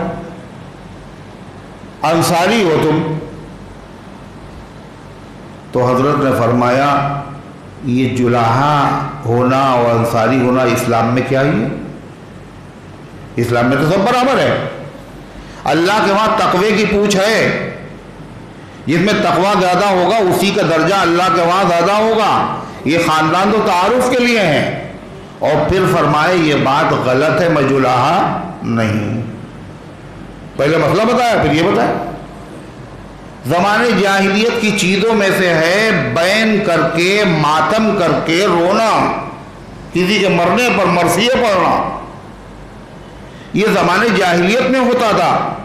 انصاری ہو تم۔ تو حضرت نے فرمایا یہ جلاہا ہونا اور انصاری ہونا اسلام میں کیا ہی ہے؟ اسلام میں تو سب برابر ہے۔ اللہ کے وہاں تقوی کی پوچھ ہے، جس میں تقوی زیادہ ہوگا اسی کا درجہ اللہ کے وہاں زیادہ ہوگا۔ یہ خاندان تو تعارف کے لیے ہیں۔ اور پھر فرمائے یہ بات غلط ہے، میں جلاہا نہیں۔ پہلے مسئلہ بتایا پھر یہ بتایا۔ زمانے جاہلیت کی چیزوں میں سے ہے بین کر کے، ماتم کر کے رونا، کسی کے مرنے پر مرثیے پڑھنا، یہ زمانے جاہلیت میں ہوتا تھا۔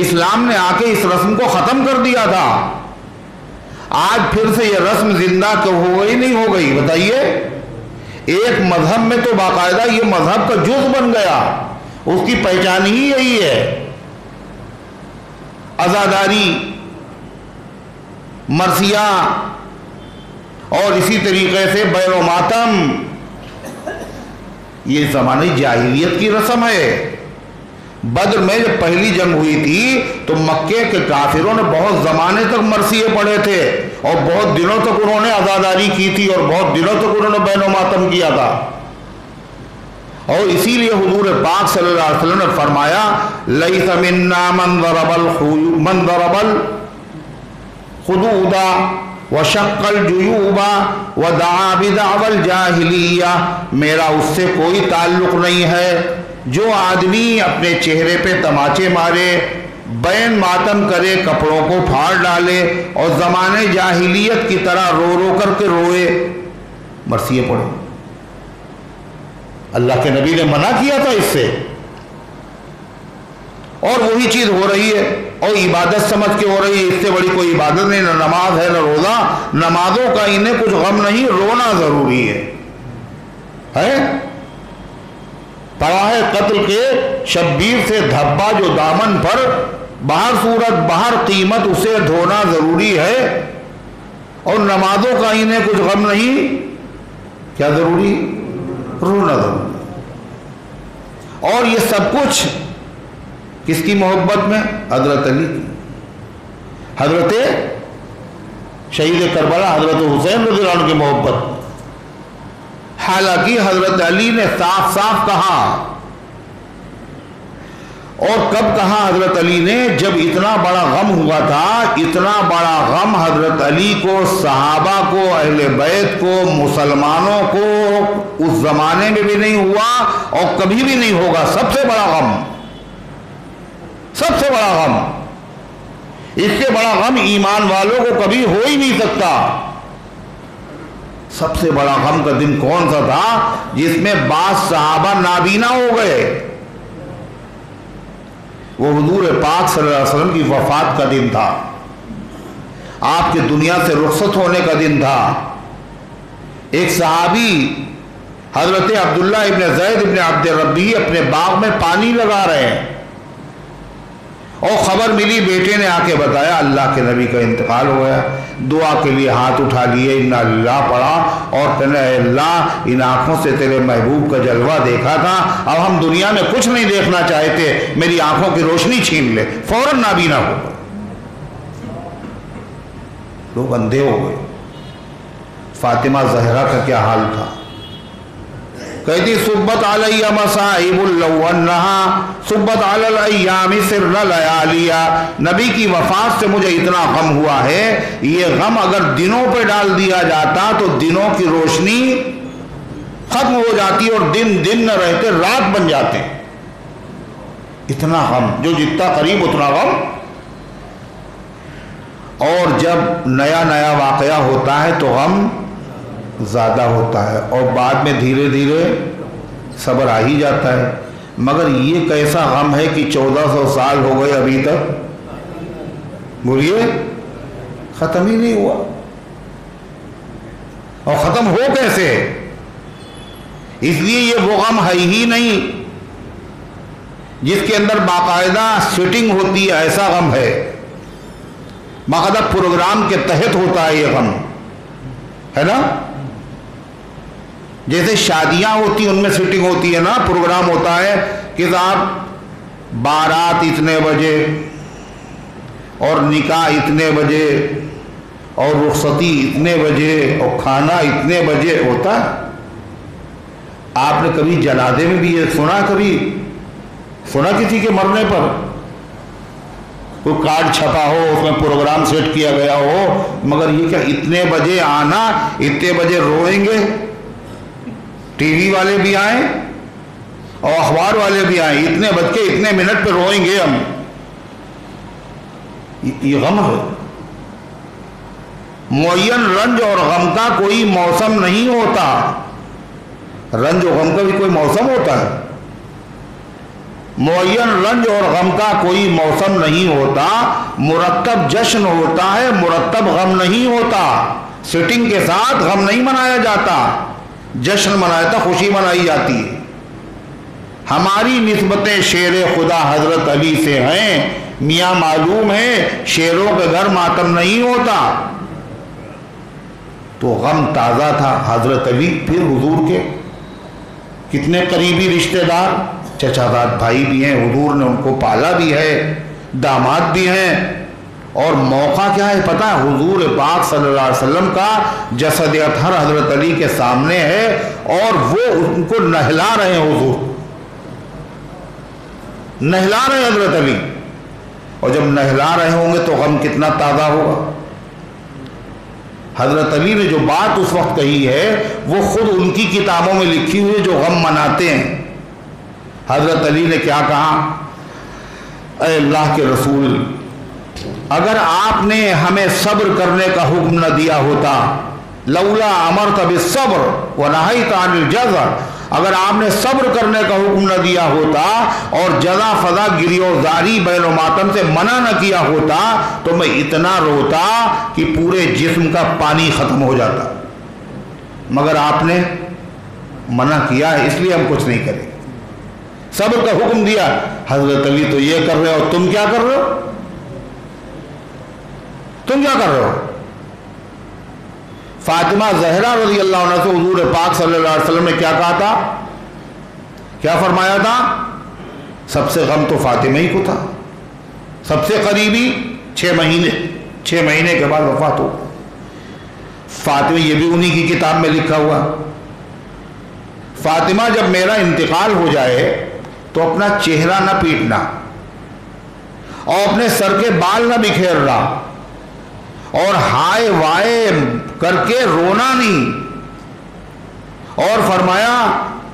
اسلام نے آ کے اس رسم کو ختم کر دیا تھا۔ آج پھر سے یہ رسم زندہ ہو گئی نہیں ہو گئی بتائیے؟ ایک مذہب میں تو باقاعدہ یہ مذہب کا جز بن گیا، اس کی پہچان ہی یہی ہے۔ عزاداری، مرثیہ اور اسی طریقے سے بین و ماتم، یہ زمانے جاہلیت کی رسم ہے۔ بدر میں جب پہلی جنگ ہوئی تھی تو مکے کے کافروں نے بہت زمانے تک مرثیے پڑھے تھے اور بہت دنوں تک انہوں نے عزاداری کی تھی اور بہت دنوں تک انہوں نے بین و ماتم کیا تھا۔ اور اسی لیے حضور پاک صلی اللہ علیہ وسلم نے فرمایا لیس منا من ضرب الخدود وشق الجیوب ودعا بدعوى الجاہلیہ، میرا اس سے کوئی تعلق نہیں ہے جو آدمی اپنے چہرے پہ تماچے مارے، بین ماتم کرے، کپڑوں کو پھاڑ ڈالے اور زمانے جاہلیت کی طرح رو رو کر کے روئے، مرثیے پڑھے۔ اللہ کے نبی نے منع کیا تھا اس سے، اور وہی چیز ہو رہی ہے اور عبادت سمجھ کے ہو رہی ہے۔ اس سے بڑی کوئی عبادت نہیں، نہ نماز ہے نہ روزہ۔ نمازوں کا انہیں کچھ غم نہیں، رونا ضروری ہے۔ پڑا ہے قتل کے شبیر سے دھبا جو دامن پر، باہر صورت باہر قیمت اسے دھونا ضروری ہے۔ اور نمازوں کا انہیں کچھ غم نہیں، کیا ضروری؟ رونا ضروری۔ اور یہ سب کچھ کس کی محبت میں؟ حضرت علی کی، حضرت شہید کربلا حضرت حسین رضی اللہ عنہ کی محبت۔ حالانکہ حضرت علی نے صاف صاف کہا، اور کب کہا حضرت علی نے؟ جب اتنا بڑا غم ہوا تھا، اتنا بڑا غم حضرت علی کو، صحابہ کو، اہل بیت کو، مسلمانوں کو اس زمانے میں بھی نہیں ہوا اور کبھی بھی نہیں ہوگا۔ سب سے بڑا غم، سب سے بڑا غم، اس سے بڑا غم ایمان والوں کو کبھی ہو ہی نہیں سکتا۔ سب سے بڑا غم کا دن کون سا تھا؟ جس میں بعض صحابہ نابینا ہو گئے، وہ حضور پاک صلی اللہ علیہ وسلم کی وفات کا دن تھا، آپ کے دنیا سے رخصت ہونے کا دن تھا۔ ایک صحابی حضرت عبداللہ ابن زید ابن عبد ربی اپنے باغ میں پانی لگا رہے ہیں، اور خبر ملی، بیٹے نے آ کے بتایا اللہ کے نبی کا انتقال ہو گیا۔ دعا کے لیے ہاتھ اٹھا لیے، انا للہ پڑھا، اور کہنا اے اللہ ان آنکھوں سے تیرے محبوب کا جلوہ دیکھا تھا، اب ہم دنیا میں کچھ نہیں دیکھنا چاہتے، میری آنکھوں کی روشنی چھین لے۔ فوراً نابینا ہو گئے، لوگ اندھے ہو گئے۔ فاطمہ زہرا کا کیا حال تھا؟ کہتی صبت علیہ مصائب لو انہا صبت علی الایام سر لیالیا، نبی کی وفات سے مجھے اتنا غم ہوا ہے، یہ غم اگر دنوں پہ ڈال دیا جاتا تو دنوں کی روشنی ختم ہو جاتی اور دن دن نہ رہتے رات بن جاتے۔ اتنا غم، جو جتنا قریب اتنا غم۔ اور جب نیا نیا واقعہ ہوتا ہے تو غم زیادہ ہوتا ہے، اور بعد میں دھیرے دھیرے صبر آ ہی جاتا ہے۔ مگر یہ کیسا غم ہے کہ 1400 سال ہو گئے ابھی تک بولیے ختم ہی نہیں ہوا۔ اور ختم ہو کیسے؟ اس لیے یہ وہ غم ہے ہی نہیں جس کے اندر باقاعدہ سیٹنگ ہوتی ہے، ایسا غم ہے، باقاعدہ پروگرام کے تحت ہوتا ہے یہ غم، ہے نا؟ جیسے شادیاں ہوتی ان میں سیٹنگ ہوتی ہے نا، پروگرام ہوتا ہے کہ صاحب بارات اتنے بجے اور نکاح اتنے بجے اور رخصتی اتنے بجے اور کھانا اتنے بجے ہوتا ہے۔ آپ نے کبھی جنازے میں بھی یہ سنا؟ کبھی سنا کسی کے مرنے پر کوئی کارڈ چھپا ہو، اس میں پروگرام سیٹ کیا گیا ہو؟ مگر یہ کیا اتنے بجے آنا، اتنے بجے روئیں گے، ٹی وی والے بھی آئیں اور اخبار والے بھی آئیں، اتنے بج کے اتنے منٹ پہ روئیں گے ہم، یہ غم ہے۔ معین رنج اور غم کا کوئی موسم نہیں ہوتا، رنج اور غم کا بھی کوئی موسم ہوتا ہے؟ معین رنج اور غم کا کوئی موسم نہیں ہوتا، مرتب جشن ہوتا ہے، مرتب غم نہیں ہوتا۔ سٹنگ کے ساتھ غم نہیں منایا جاتا، جشن منایا جاتا، خوشی منائی جاتی ہے۔ ہماری نسبتیں شیر خدا حضرت علی سے ہیں، میاں معلوم ہے شیروں کے گھر ماتم نہیں ہوتا۔ تو غم تازہ تھا حضرت علی، پھر حضور کے کتنے قریبی رشتہ دار، چچا زاد بھائی بھی ہیں، حضور نے ان کو پالا بھی ہے، داماد بھی ہیں، اور موقع کیا ہے پتہ ہے؟ حضور پاک صلی اللہ علیہ وسلم کا جسد اطہر حضرت علی کے سامنے ہے اور وہ ان کو نہلا رہے ہیں، حضور نہلا رہے ہیں حضرت علی، اور جب نہلا رہے ہوں گے تو غم کتنا تازہ ہوگا۔ حضرت علی نے جو بات اس وقت کہی ہے وہ خود ان کی کتابوں میں لکھی ہوئی جو غم مناتے ہیں۔ حضرت علی نے کیا کہا؟ اے اللہ کے رسول، اگر آپ نے ہمیں صبر کرنے کا حکم نہ دیا ہوتا، لولا امرت بالصبر ونہیت عن الجزع، اگر آپ نے صبر کرنے کا حکم نہ دیا ہوتا اور جزا فضا گریوزاری بین و ماتم سے منع نہ کیا ہوتا تو میں اتنا روتا کہ پورے جسم کا پانی ختم ہو جاتا، مگر آپ نے منع کیا ہے، اس لیے ہم کچھ نہیں کریں۔ صبر کا حکم دیا، حضرت علی تو یہ کر رہے ہو، تم کیا کر رہے ہو؟ تم کیا کر رہے ہو؟ فاطمہ زہرا رضی اللہ عنہ سے حضور پاک صلی اللہ علیہ وسلم نے کیا کہا تھا، کیا فرمایا تھا؟ سب سے غم تو فاطمہ ہی کو تھا، سب سے قریبی 6 مہینے کے بعد وفات ہو۔ فاطمہ، یہ بھی انہی کی کتاب میں لکھا ہوا، فاطمہ جب میرا انتقال ہو جائے تو اپنا چہرہ نہ پیٹنا اور اپنے سر کے بال نہ بکھیرنا اور ہائے وائے کر کے رونا نہیں، اور فرمایا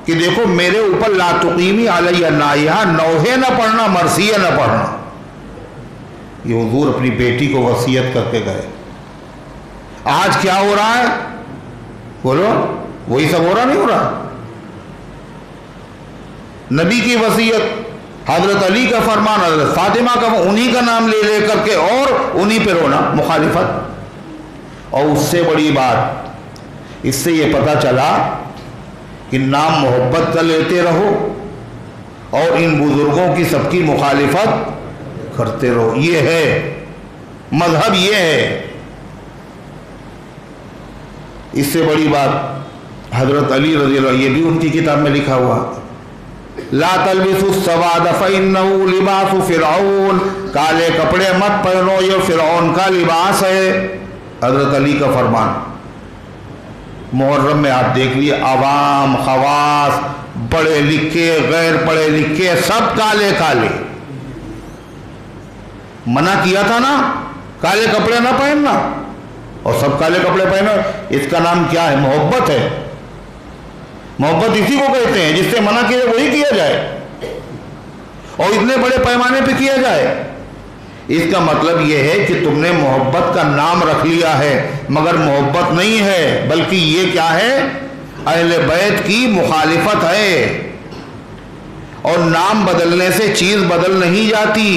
کہ دیکھو میرے اوپر لا تقیمی علیہ نائحہ، نوحے نہ پڑھنا، مرثیہ نہ پڑھنا۔ یہ حضور اپنی بیٹی کو وصیت کر کے گئے۔ آج کیا ہو رہا ہے؟ بولو، وہی سب ہو رہا نہیں ہو رہا؟ نبی کی وصیت، حضرت علی کا فرمان، حضرت فاطمہ کا، انہی کا نام لے لے کر کے اور انہی پہ رونا، مخالفت۔ اور اس سے بڑی بات، اس سے یہ پتہ چلا کہ نام محبت کا لیتے رہو اور ان بزرگوں کی سب کی مخالفت کرتے رہو، یہ ہے مذہب، یہ ہے۔ اس سے بڑی بات حضرت علی رضی اللہ عنہ، یہ بھی ان کی کتاب میں لکھا ہوا، لا تلبسوا السواد فإنه لباس فرعون، کالے کپڑے مت پہنو، یہ فرعون کا لباس ہے۔ حضرت علی کا فرمان۔ محرم میں آپ دیکھ لیے، عوام، خواص، پڑھے لکھے، غیر پڑھے لکھے، سب کالے کالے۔ منع کیا تھا نا کالے کپڑے نہ پہننا، اور سب کالے کپڑے پہنو۔ اس کا نام کیا ہے؟ محبت ہے۔ محبت اسی کو کہتے ہیں جس سے منع کیا جائے وہی کیا جائے، اور اتنے بڑے پیمانے پہ کیا جائے۔ اس کا مطلب یہ ہے کہ تم نے محبت کا نام رکھ لیا ہے، مگر محبت نہیں ہے، بلکہ یہ کیا ہے؟ اہل بیت کی مخالفت ہے۔ اور نام بدلنے سے چیز بدل نہیں جاتی۔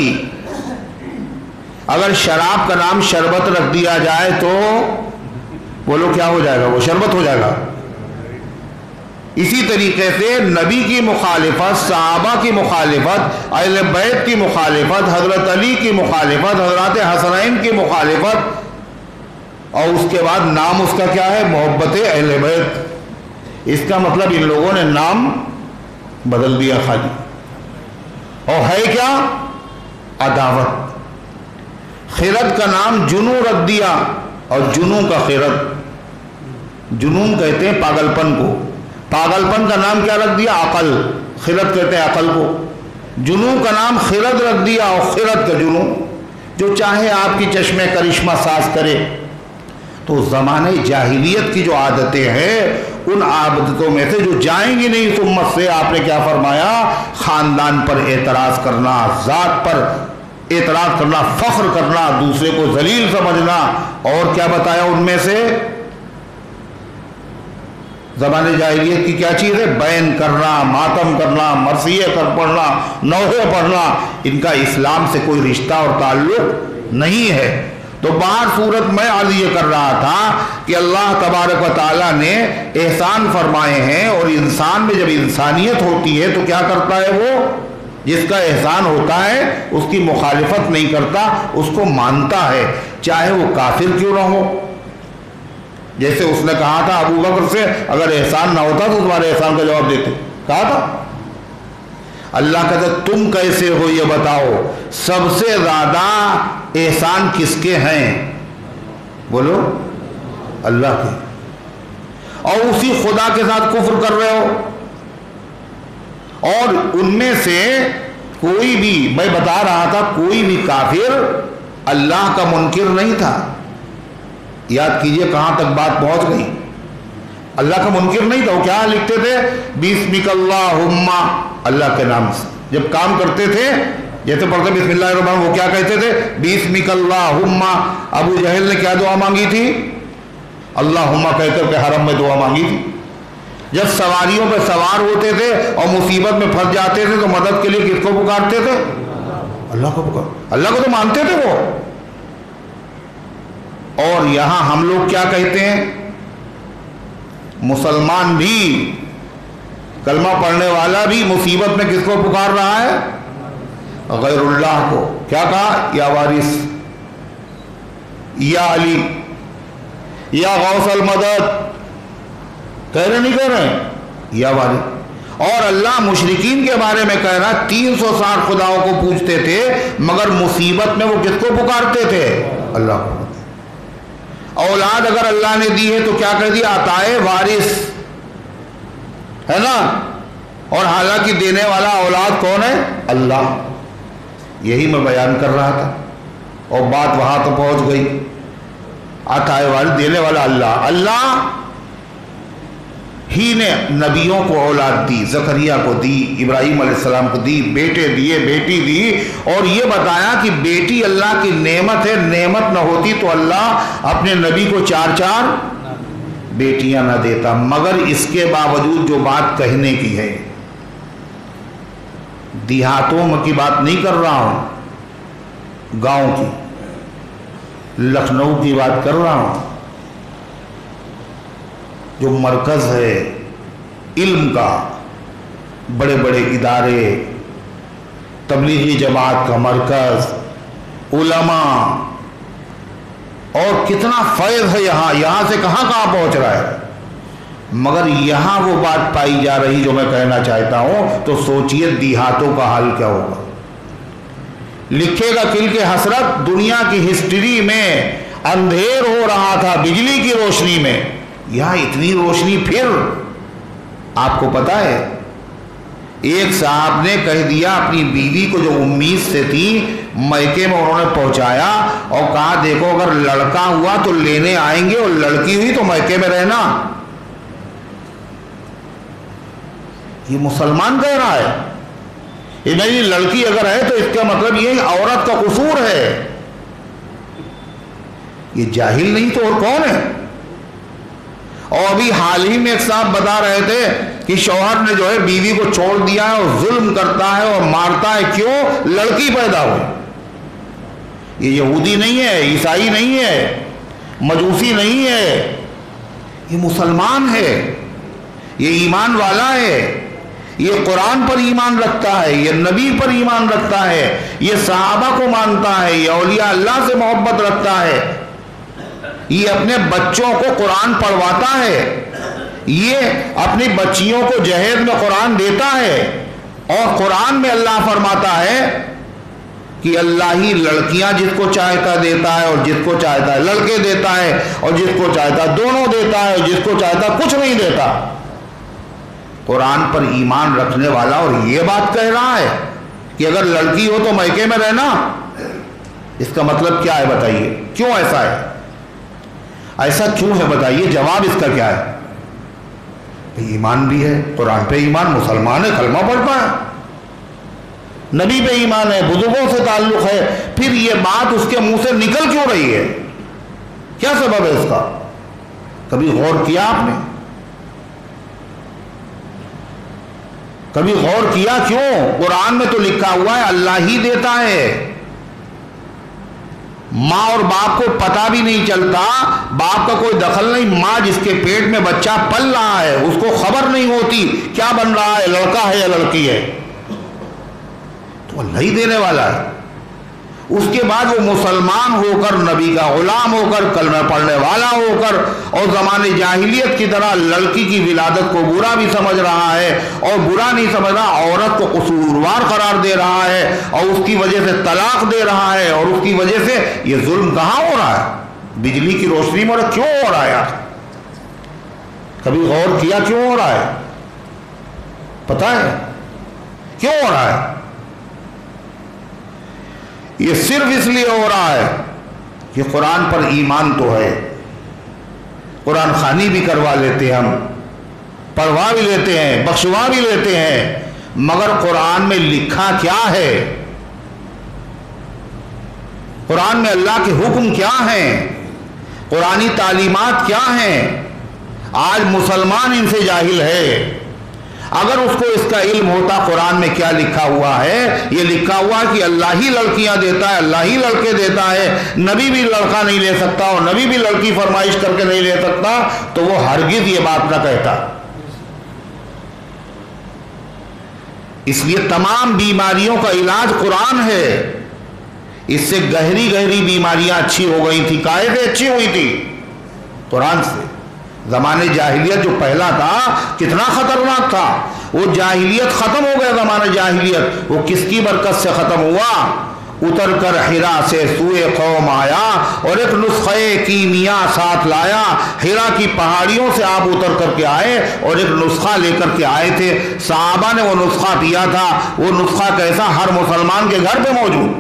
اگر شراب کا نام شربت رکھ دیا جائے تو بولو کیا ہو جائے گا؟ وہ شربت ہو جائے گا۔ اسی طریقے سے نبی کی مخالفت، صحابہ کی مخالفت، اہل بیت کی مخالفت، حضرت علی کی مخالفت، حضرات حسنین کی مخالفت، اور اس کے بعد نام اس کا کیا ہے؟ محبت اہل بیت۔ اس کا مطلب ان لوگوں نے نام بدل دیا خالی، اور ہے کیا؟ عداوت۔ خرد کا نام جنوں رکھ دیا، اور جنوں کا خرد، جنون کہتے ہیں پاگل پن کو، پاگل پن کا نام کیا رکھ دیا؟ عقل، خرد کہتے ہیں عقل کو۔ جنوں کا نام خرد رکھ دیا، اور خرد کا جنوں، جو چاہے آپ کی چشمے کرشمہ ساز کرے۔ تو زمانے جاہلیت کی جو عادتیں ہیں، ان عادتوں میں سے جو جائیں گی نہیں اس امت سے، آپ نے کیا فرمایا؟ خاندان پر اعتراض کرنا، ذات پر اعتراض کرنا، فخر کرنا، دوسرے کو ذلیل سمجھنا، اور کیا بتایا ان میں سے؟ زمانے جاہلیت کی کیا چیز ہے؟ بین کرنا، ماتم کرنا، مرثیے کر پڑھنا، نوحے پڑھنا، ان کا اسلام سے کوئی رشتہ اور تعلق نہیں ہے۔ تو باہر صورت میں عرض یہ کر رہا تھا کہ اللہ تبارک و تعالیٰ نے احسان فرمائے ہیں، اور انسان میں جب انسانیت ہوتی ہے تو کیا کرتا ہے؟ وہ جس کا احسان ہوتا ہے اس کی مخالفت نہیں کرتا، اس کو مانتا ہے، چاہے وہ کافر کیوں نہ ہو۔ جیسے اس نے کہا تھا ابو بکر سے، اگر احسان نہ ہوتا تو تمہارے احسان کا جواب دیتے، کہا تھا۔ اللہ کہتا تم کیسے ہو یہ بتاؤ، سب سے زیادہ احسان کس کے ہیں؟ بولو، اللہ کے، اور اسی خدا کے ساتھ کفر کر رہے ہو۔ اور ان میں سے کوئی بھی، میں بتا رہا تھا، کوئی بھی کافر اللہ کا منکر نہیں تھا۔ یاد کیجئے کہاں تک بات پہنچ گئی۔ اللہ کا منکر نہیں تھا، وہ کیا لکھتے تھے؟ بسمک اللہم، اللہ کے نام سے جب کام کرتے تھے، جیسے پڑھتے بسم اللہ الرحمن الرحیم، وہ کیا کہتے تھے؟ بسمک اللہم۔ ابو جہل نے کیا دعا مانگی تھی؟ اللہم کہہ کر کے حرم میں دعا مانگی تھی۔ جب سواریوں پہ سوار ہوتے تھے اور مصیبت میں پھنس جاتے تھے تو مدد کے لیے کس کو پکارتے تھے؟ اللہ کو پکار، اللہ کو تو مانتے تھے وہ۔ اور یہاں ہم لوگ کیا کہتے ہیں؟ مسلمان بھی، کلمہ پڑھنے والا بھی مصیبت میں کس کو پکار رہا ہے؟ غیر اللہ کو۔ کیا کہا؟ یا وارث، یا علی، یا غوث المدد، کہہ رہے نہیں کہہ رہے؟ یا وارث۔ اور اللہ مشرکین کے بارے میں کہہ رہا 360 خداؤں کو پوجتے تھے مگر مصیبت میں وہ کس کو پکارتے تھے؟ اللہ کو۔ اولاد اگر اللہ نے دی ہے تو کیا کہہ دیا؟ عطائے وارث، ہے نا؟ اور حالانکہ دینے والا اولاد کون ہے؟ اللہ۔ یہی میں بیان کر رہا تھا اور بات وہاں تو پہنچ گئی۔ عطائے وارث، دینے والا اللہ۔ اللہ ہی نے نبیوں کو اولاد دی، زکریا کو دی، ابراہیم علیہ السلام کو دی، بیٹے دیے، بیٹی دی، اور یہ بتایا کہ بیٹی اللہ کی نعمت ہے، نعمت نہ ہوتی تو اللہ اپنے نبی کو 4 بیٹیاں نہ دیتا۔ مگر اس کے باوجود جو بات کہنے کی ہے، دیہاتوں کی بات نہیں کر رہا ہوں، گاؤں کی، لکھنؤ کی بات کر رہا ہوں، جو مرکز ہے علم کا، بڑے بڑے ادارے، تبلیغی جماعت کا مرکز، علماء، اور کتنا فیض ہے یہاں سے کہاں پہنچ رہا ہے، مگر یہاں وہ بات پائی جا رہی جو میں کہنا چاہتا ہوں، تو سوچئے دیہاتوں کا حال کیا ہوگا۔ لکھے گا کل کے حسرت، دنیا کی ہسٹری میں اندھیر ہو رہا تھا بجلی کی روشنی میں، یہاں اتنی روشنی۔ پھر آپ کو پتا ہے ایک صاحب نے کہہ دیا اپنی بیوی کو جو امید سے تھی، میکے میں انہوں نے پہنچایا اور کہا دیکھو اگر لڑکا ہوا تو لینے آئیں گے اور لڑکی ہوئی تو میکے میں رہنا۔ یہ مسلمان کہہ رہا ہے، یہ نہیں لڑکی اگر ہے تو اس کا مطلب یہ عورت کا قصور ہے۔ یہ جاہل نہیں تو اور کون ہے؟ اور ابھی حال ہی میں ایک صاحب بتا رہے تھے کہ شوہر نے جو ہے بیوی کو چھوڑ دیا ہے اور ظلم کرتا ہے اور مارتا ہے، کیوں؟ لڑکی پیدا ہوئی۔ یہ یہودی نہیں ہے، عیسائی نہیں ہے، مجوسی نہیں ہے، یہ مسلمان ہے، یہ ایمان والا ہے، یہ قرآن پر ایمان رکھتا ہے، یہ نبی پر ایمان رکھتا ہے، یہ صحابہ کو مانتا ہے، یہ اولیاء اللہ سے محبت رکھتا ہے، یہ اپنے بچوں کو قرآن پڑھواتا ہے، یہ اپنی بچیوں کو جہیز میں قرآن دیتا ہے، اور قرآن میں اللہ فرماتا ہے کہ اللہ ہی لڑکیاں جس کو چاہتا دیتا ہے اور جس کو چاہتا ہے لڑکے دیتا ہے، اور جس کو چاہتا دونوں دیتا ہے اور جس کو چاہتا کچھ نہیں دیتا۔ قرآن پر ایمان رکھنے والا اور یہ بات کہہ رہا ہے کہ اگر لڑکی ہو تو میکے میں رہنا، اس کا مطلب کیا ہے بتائیے؟ کیوں ایسا ہے؟ ایسا کیوں ہے بتائیے؟ جواب اس کا کیا ہے؟ ایمان بھی ہے، قرآن پہ ایمان، مسلمان ہے، کلمہ پڑھتا ہے، نبی پہ ایمان ہے، بزرگوں سے تعلق ہے، پھر یہ بات اس کے منہ سے نکل کیوں رہی ہے؟ کیا سبب ہے اس کا؟ کبھی غور کیا آپ نے؟ کبھی غور کیا کیوں؟ قرآن میں تو لکھا ہوا ہے اللہ ہی دیتا ہے۔ ماں اور باپ کو پتہ بھی نہیں چلتا، باپ کا کوئی دخل نہیں، ماں جس کے پیٹ میں بچہ پل رہا ہے اس کو خبر نہیں ہوتی کیا بن رہا ہے، لڑکا ہے یا لڑکی ہے، تو اللہ ہی دینے والا ہے۔ اس کے بعد وہ مسلمان ہو کر، نبی کا غلام ہو کر، کلمہ پڑھنے والا ہو کر، اور زمانے جاہلیت کی طرح لڑکی کی ولادت کو برا بھی سمجھ رہا ہے، اور برا نہیں سمجھ رہا، عورت کو قصوروار قرار دے رہا ہے، اور اس کی وجہ سے طلاق دے رہا ہے، اور اس کی وجہ سے یہ ظلم کہاں ہو رہا ہے؟ بجلی کی روشنی میں کیوں ہو رہا ہے یار؟ کبھی غور کیا کیوں ہو رہا ہے؟ پتہ ہے کیوں ہو رہا ہے؟ یہ صرف اس لیے ہو رہا ہے کہ قرآن پر ایمان تو ہے، قرآن خوانی بھی کروا لیتے ہیں، ہم پڑھوا بھی لیتے ہیں، بخشوا بھی لیتے ہیں، مگر قرآن میں لکھا کیا ہے؟ قرآن میں اللہ کے حکم کیا ہیں؟ قرآنی تعلیمات کیا ہیں؟ آج مسلمان ان سے جاہل ہے۔ اگر اس کو اس کا علم ہوتا قرآن میں کیا لکھا ہوا ہے، یہ لکھا ہوا کہ اللہ ہی لڑکیاں دیتا ہے، اللہ ہی لڑکے دیتا ہے، نبی بھی لڑکا نہیں لے سکتا اور نبی بھی لڑکی فرمائش کر کے نہیں لے سکتا، تو وہ ہرگز یہ بات نہ کہتا۔ اس لیے تمام بیماریوں کا علاج قرآن ہے۔ اس سے گہری گہری بیماریاں اچھی ہو گئی تھی، کائے سے اچھی ہوئی تھی؟ قرآن سے۔ زمانے جاہلیت جو پہلا تھا کتنا خطرناک تھا، وہ جاہلیت ختم ہو گیا۔ زمانہ جاہلیت وہ کس کی برکت سے ختم ہوا؟ اتر کر حرا سے سوئے قوم آیا اور ایک نسخہ کیمیا ساتھ لایا۔ حرا کی پہاڑیوں سے آپ اتر کر کے آئے اور ایک نسخہ لے کر کے آئے تھے۔ صحابہ نے وہ نسخہ پیا تھا۔ وہ نسخہ کیسا؟ ہر مسلمان کے گھر پہ موجود۔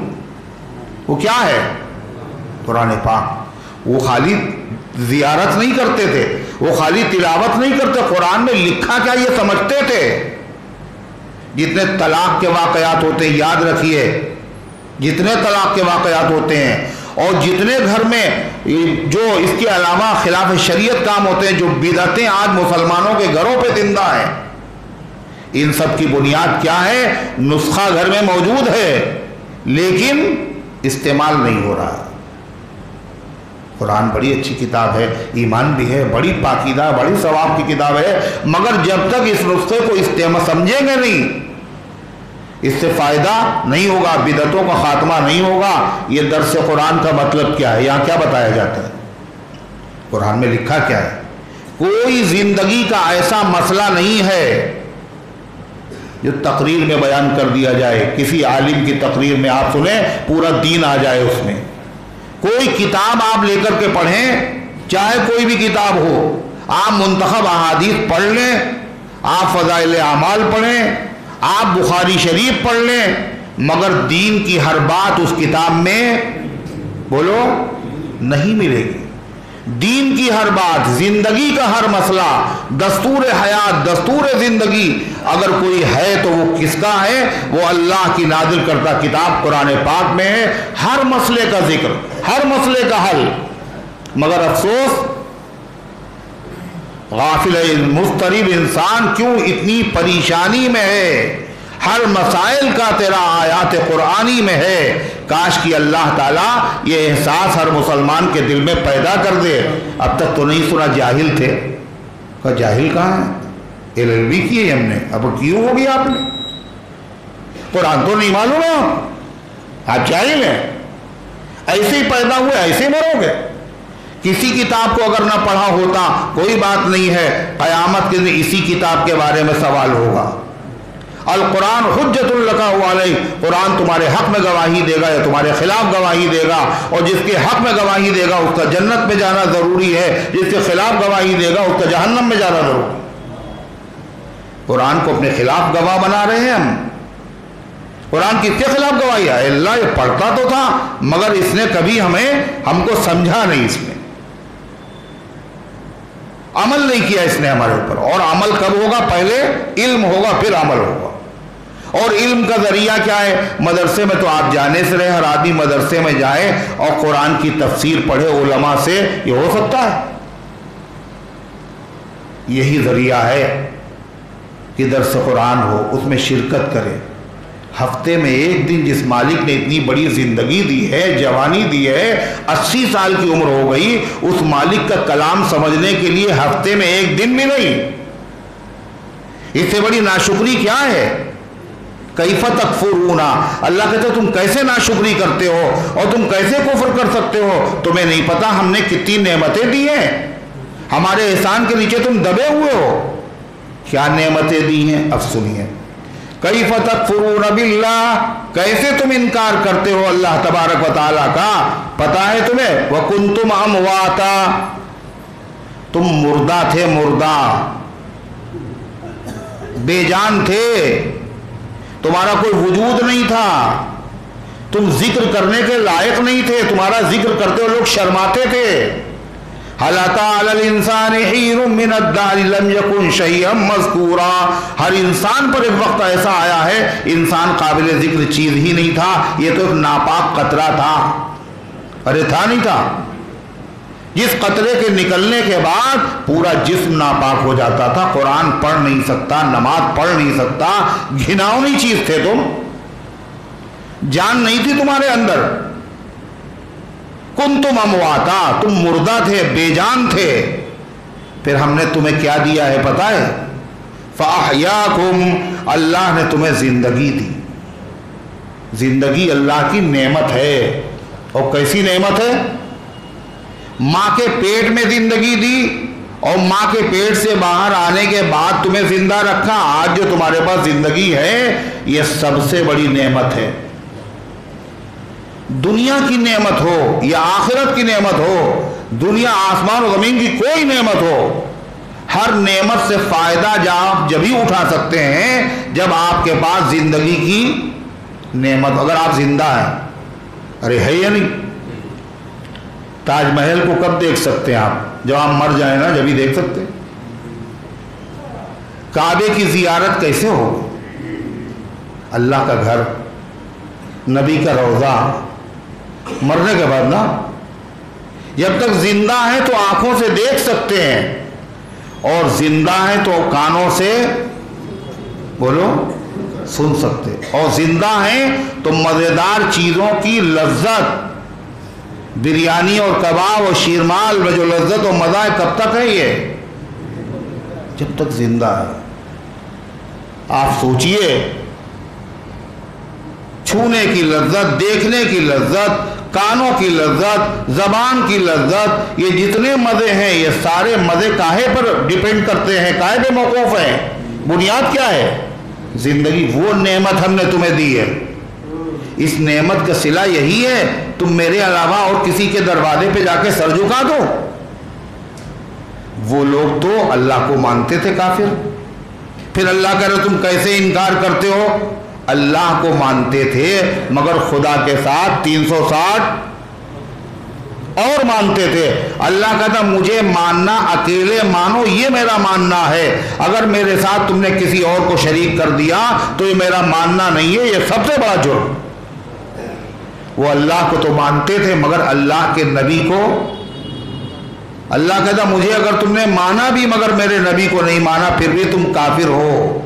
وہ کیا ہے؟ قرآن پاک۔ وہ خالی زیارت نہیں کرتے تھے، وہ خالی تلاوت نہیں کرتے، قرآن میں لکھا کیا یہ سمجھتے تھے۔ جتنے طلاق کے واقعات ہوتے ہیں یاد رکھیے، جتنے طلاق کے واقعات ہوتے ہیں اور جتنے گھر میں جو اس کے علاوہ خلاف شریعت کام ہوتے ہیں، جو بدعتیں آج مسلمانوں کے گھروں پہ زندہ ہیں، ان سب کی بنیاد کیا ہے؟ نسخہ گھر میں موجود ہے لیکن استعمال نہیں ہو رہا ہے۔ قرآن بڑی اچھی کتاب ہے، ایمان بھی ہے، بڑی پاکیزہ، بڑی ثواب کی کتاب ہے، مگر جب تک اس نسخے کو استعمال سمجھیں گے نہیں، اس سے فائدہ نہیں ہوگا، بدعتوں کا خاتمہ نہیں ہوگا۔ یہ درس قرآن کا مطلب کیا ہے؟ یہاں کیا بتایا جاتا ہے؟ قرآن میں لکھا کیا ہے؟ کوئی زندگی کا ایسا مسئلہ نہیں ہے جو تقریر میں بیان کر دیا جائے، کسی عالم کی تقریر میں آپ سنیں پورا دین آ جائے اس میں۔ کوئی کتاب آپ لے کر کے پڑھیں، چاہے کوئی بھی کتاب ہو، آپ منتخب احادیث پڑھ لیں، آپ فضائل اعمال پڑھیں، آپ بخاری شریف پڑھ لیں، مگر دین کی ہر بات اس کتاب میں بولو نہیں ملے گی۔ دین کی ہر بات، زندگی کا ہر مسئلہ، دستور حیات، دستور زندگی اگر کوئی ہے تو وہ کس کا ہے؟ وہ اللہ کی نازل کرتا کتاب قرآن پاک میں ہے۔ ہر مسئلے کا ذکر، ہر مسئلے کا حل، مگر افسوس غافل مضطرب انسان کیوں اتنی پریشانی میں ہے؟ ہر مسائل کا تیرا آیات قرآنی میں ہے۔ کاش کہ اللہ تعالیٰ یہ احساس ہر مسلمان کے دل میں پیدا کر دے۔ اب تک تو نہیں سنا جاہل تھے، کہا جاہل کہاں ہے؟ LLB کی ہے ہم نے، اب کیوں ہو گیا آپ نے؟ قرآن تو نہیں معلوم ہے، آپ جاہل ہیں، ایسے ہی پیدا ہوئے ایسے ہی مرو گے۔ کسی کتاب کو اگر نہ پڑھا ہوتا کوئی بات نہیں ہے، قیامت کے دن اسی کتاب کے بارے میں سوال ہوگا۔ القرآن حجت لک علیہ، قرآن تمہارے حق میں گواہی دے گا یا تمہارے خلاف گواہی دے گا، اور جس کے حق میں گواہی دے گا اس کا جنت میں جانا ضروری ہے، جس کے خلاف گواہی دے گا اس کا جہنم میں جانا ضروری ہے۔ قرآن کو اپنے خلاف گواہ بنا رہے ہیں ہم۔ قرآن کس کے خلاف گواہی ہے؟ اللہ یہ پڑھتا تو تھا مگر اس نے کبھی ہم کو سمجھا نہیں، اس میں عمل نہیں کیا اس نے ہمارے اوپر۔ اور عمل کب ہوگا؟ پہلے علم ہوگا پھر عمل ہوگا۔ اور علم کا ذریعہ کیا ہے؟ مدرسے میں تو آپ جانے سے رہے، ہر آدمی مدرسے میں جائے اور قرآن کی تفسیر پڑھے علماء سے، یہ ہو سکتا ہے؟ یہی ذریعہ ہے کہ درس قرآن ہو، اس میں شرکت کرے۔ ہفتے میں ایک دن جس مالک نے اتنی بڑی زندگی دی ہے، جوانی دی ہے، 80 سال کی عمر ہو گئی، اس مالک کا کلام سمجھنے کے لیے ہفتے میں ایک دن بھی نہیں، اس سے بڑی ناشکری کیا ہے؟ کیف تکفرون، اللہ کہتے تم کیسے ناشکری کرتے ہو اور تم کیسے کفر کر سکتے ہو؟ تمہیں نہیں پتا ہم نے کتنی نعمتیں دی ہیں، ہمارے احسان کے نیچے تم دبے ہوئے ہو۔ کیا نعمتیں دی ہیں؟ اب سنیے، کیف تکفرون باللہ، کیسے تم انکار کرتے ہو اللہ تبارک و تعالیٰ کا؟ پتا ہے تمہیں؟ وکنتم امواتا، تم مردہ تھے، مردہ بے جان تھے، تمہارا کوئی وجود نہیں تھا، تم ذکر کرنے کے لائق نہیں تھے، تمہارا ذکر کرتے ہوئے لوگ شرماتے تھے۔ هل أتى على الإنسان حين من الدهر لم يكن شيئا مذكورا، ہر انسان پر ایک وقت ایسا آیا ہے انسان قابل ذکر چیز ہی نہیں تھا، یہ تو ایک ناپاک قطرہ تھا، ارے تھا نہیں تھا، جس قطرے کے نکلنے کے بعد پورا جسم ناپاک ہو جاتا تھا، قرآن پڑھ نہیں سکتا، نماز پڑھ نہیں سکتا، گھناؤنی چیز تھے تم، جان نہیں تھی تمہارے اندر، کنتم امواتا، تم مردہ تھے، بے جان تھے، پھر ہم نے تمہیں کیا دیا ہے پتہ ہے؟ فَأَحْيَاكُمْ، اللہ نے تمہیں زندگی دی۔ زندگی اللہ کی نعمت ہے، اور کیسی نعمت ہے؟ ماں کے پیٹ میں زندگی دی، اور ماں کے پیٹ سے باہر آنے کے بعد تمہیں زندہ رکھا۔ آج جو تمہارے پاس زندگی ہے یہ سب سے بڑی نعمت ہے۔ دنیا کی نعمت ہو یا آخرت کی نعمت ہو، دنیا آسمان و زمین کی کوئی نعمت ہو، ہر نعمت سے فائدہ جبھی اٹھا سکتے ہیں جب آپ کے پاس زندگی کی نعمت، اگر آپ زندہ ہیں۔ ارے ہے یا نہیں؟ تاج محل کو کب دیکھ سکتے ہیں آپ؟ جب آپ مر جائیں نا، جبھی دیکھ سکتے ہیں۔ کعبے کی زیارت کیسے ہوگی؟ اللہ کا گھر، نبی کا روضہ، مرنے کے بعد نا، جب تک زندہ ہیں تو آنکھوں سے دیکھ سکتے ہیں، اور زندہ ہیں تو کانوں سے بولو سن سکتے، اور زندہ ہیں تو مزیدار چیزوں کی لذت، بریانی اور کباب اور شیرمال میں جو لذت و مزہ ہے، کب تک ہے یہ؟ جب تک زندہ ہے۔ آپ سوچئے، چھونے کی لذت، دیکھنے کی لذت، کانوں کی لذت، زبان کی لذت، یہ جتنے مزے ہیں یہ سارے مزے کاہے پر ڈیپینڈ کرتے ہیں، کاہے پہ موقوف ہیں؟ بنیاد کیا ہے؟ زندگی۔ وہ نعمت ہم نے تمہیں دی ہے، اس نعمت کا صلہ یہی ہے، تم میرے علاوہ اور کسی کے دروازے پہ جا کے سر جھکا دو۔ وہ لوگ تو اللہ کو مانتے تھے کافر، پھر اللہ کہہ رہے تم کیسے انکار کرتے ہو؟ اللہ کو مانتے تھے مگر خدا کے ساتھ 360 اور مانتے تھے۔ اللہ کہتا مجھے ماننا، اکیلے مانو، یہ میرا ماننا ہے، اگر میرے ساتھ تم نے کسی اور کو شریک کر دیا تو یہ میرا ماننا نہیں ہے، یہ سب سے بڑا جرم۔ وہ اللہ کو تو مانتے تھے مگر اللہ کے نبی کو، اللہ کہتا مجھے اگر تم نے مانا بھی مگر میرے نبی کو نہیں مانا، پھر بھی تم کافر ہو۔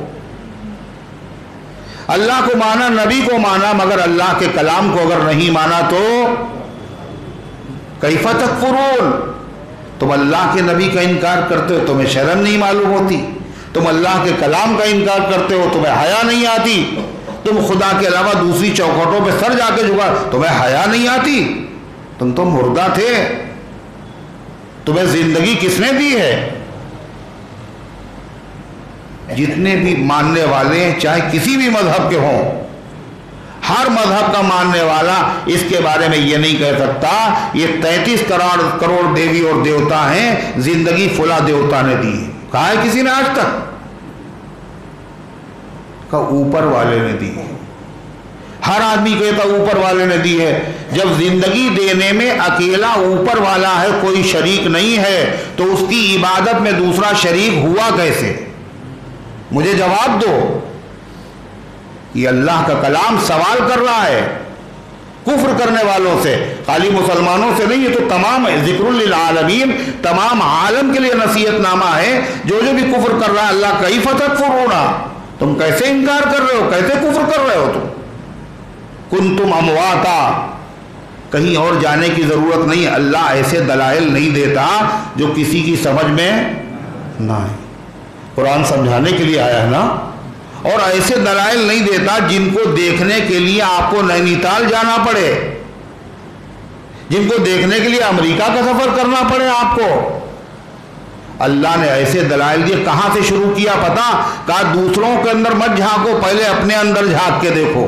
اللہ کو مانا، نبی کو مانا، مگر اللہ کے کلام کو اگر نہیں مانا تو کیف تکفرون، تم اللہ کے نبی کا انکار کرتے ہو، تمہیں شرم نہیں معلوم ہوتی، تم اللہ کے کلام کا انکار کرتے ہو، تمہیں حیا نہیں آتی، تم خدا کے علاوہ دوسری چوکھٹوں پہ سر جا کے جھکا، تمہیں حیا نہیں آتی، تم تو مردہ تھے، تمہیں زندگی کس نے دی ہے؟ جتنے بھی ماننے والے ہیں چاہے کسی بھی مذہب کے ہوں، ہر مذہب کا ماننے والا اس کے بارے میں یہ نہیں کہہ سکتا یہ 33 کروڑ دیوی اور دیوتا ہیں، زندگی فلاں دیوتا نے دی ہے۔ کہا ہے کسی نے آج تک؟ کہا اوپر والے نے دی ہے۔ ہر آدمی کہتا اوپر والے نے دی ہے۔ جب زندگی دینے میں اکیلا اوپر والا ہے، کوئی شریک نہیں ہے، تو اس کی عبادت میں دوسرا شریک ہوا کیسے؟ مجھے جواب دو۔ یہ اللہ کا کلام سوال کر رہا ہے کفر کرنے والوں سے، خالی مسلمانوں سے نہیں، یہ تو تمام ذکر للعالمین، تمام عالم کے لیے نصیحت نامہ ہے۔ جو بھی کفر کر رہا ہے، اللہ کیف تکفرون، تم کیسے انکار کر رہے ہو، کیسے کفر کر رہے ہو تم؟ کنتم امواتا، کہیں اور جانے کی ضرورت نہیں، اللہ ایسے دلائل نہیں دیتا جو کسی کی سمجھ میں نہ آئے۔ قرآن سمجھانے کے لیے آیا ہے نا، اور ایسے دلائل نہیں دیتا جن کو دیکھنے کے لیے آپ کو نینی تال جانا پڑے، جن کو دیکھنے کے لیے امریکہ کا سفر کرنا پڑے آپ کو۔ اللہ نے ایسے دلائل دیے۔ کہاں سے شروع کیا پتا؟ کہا دوسروں کے اندر مت جھانکو، پہلے اپنے اندر جھانک کے دیکھو۔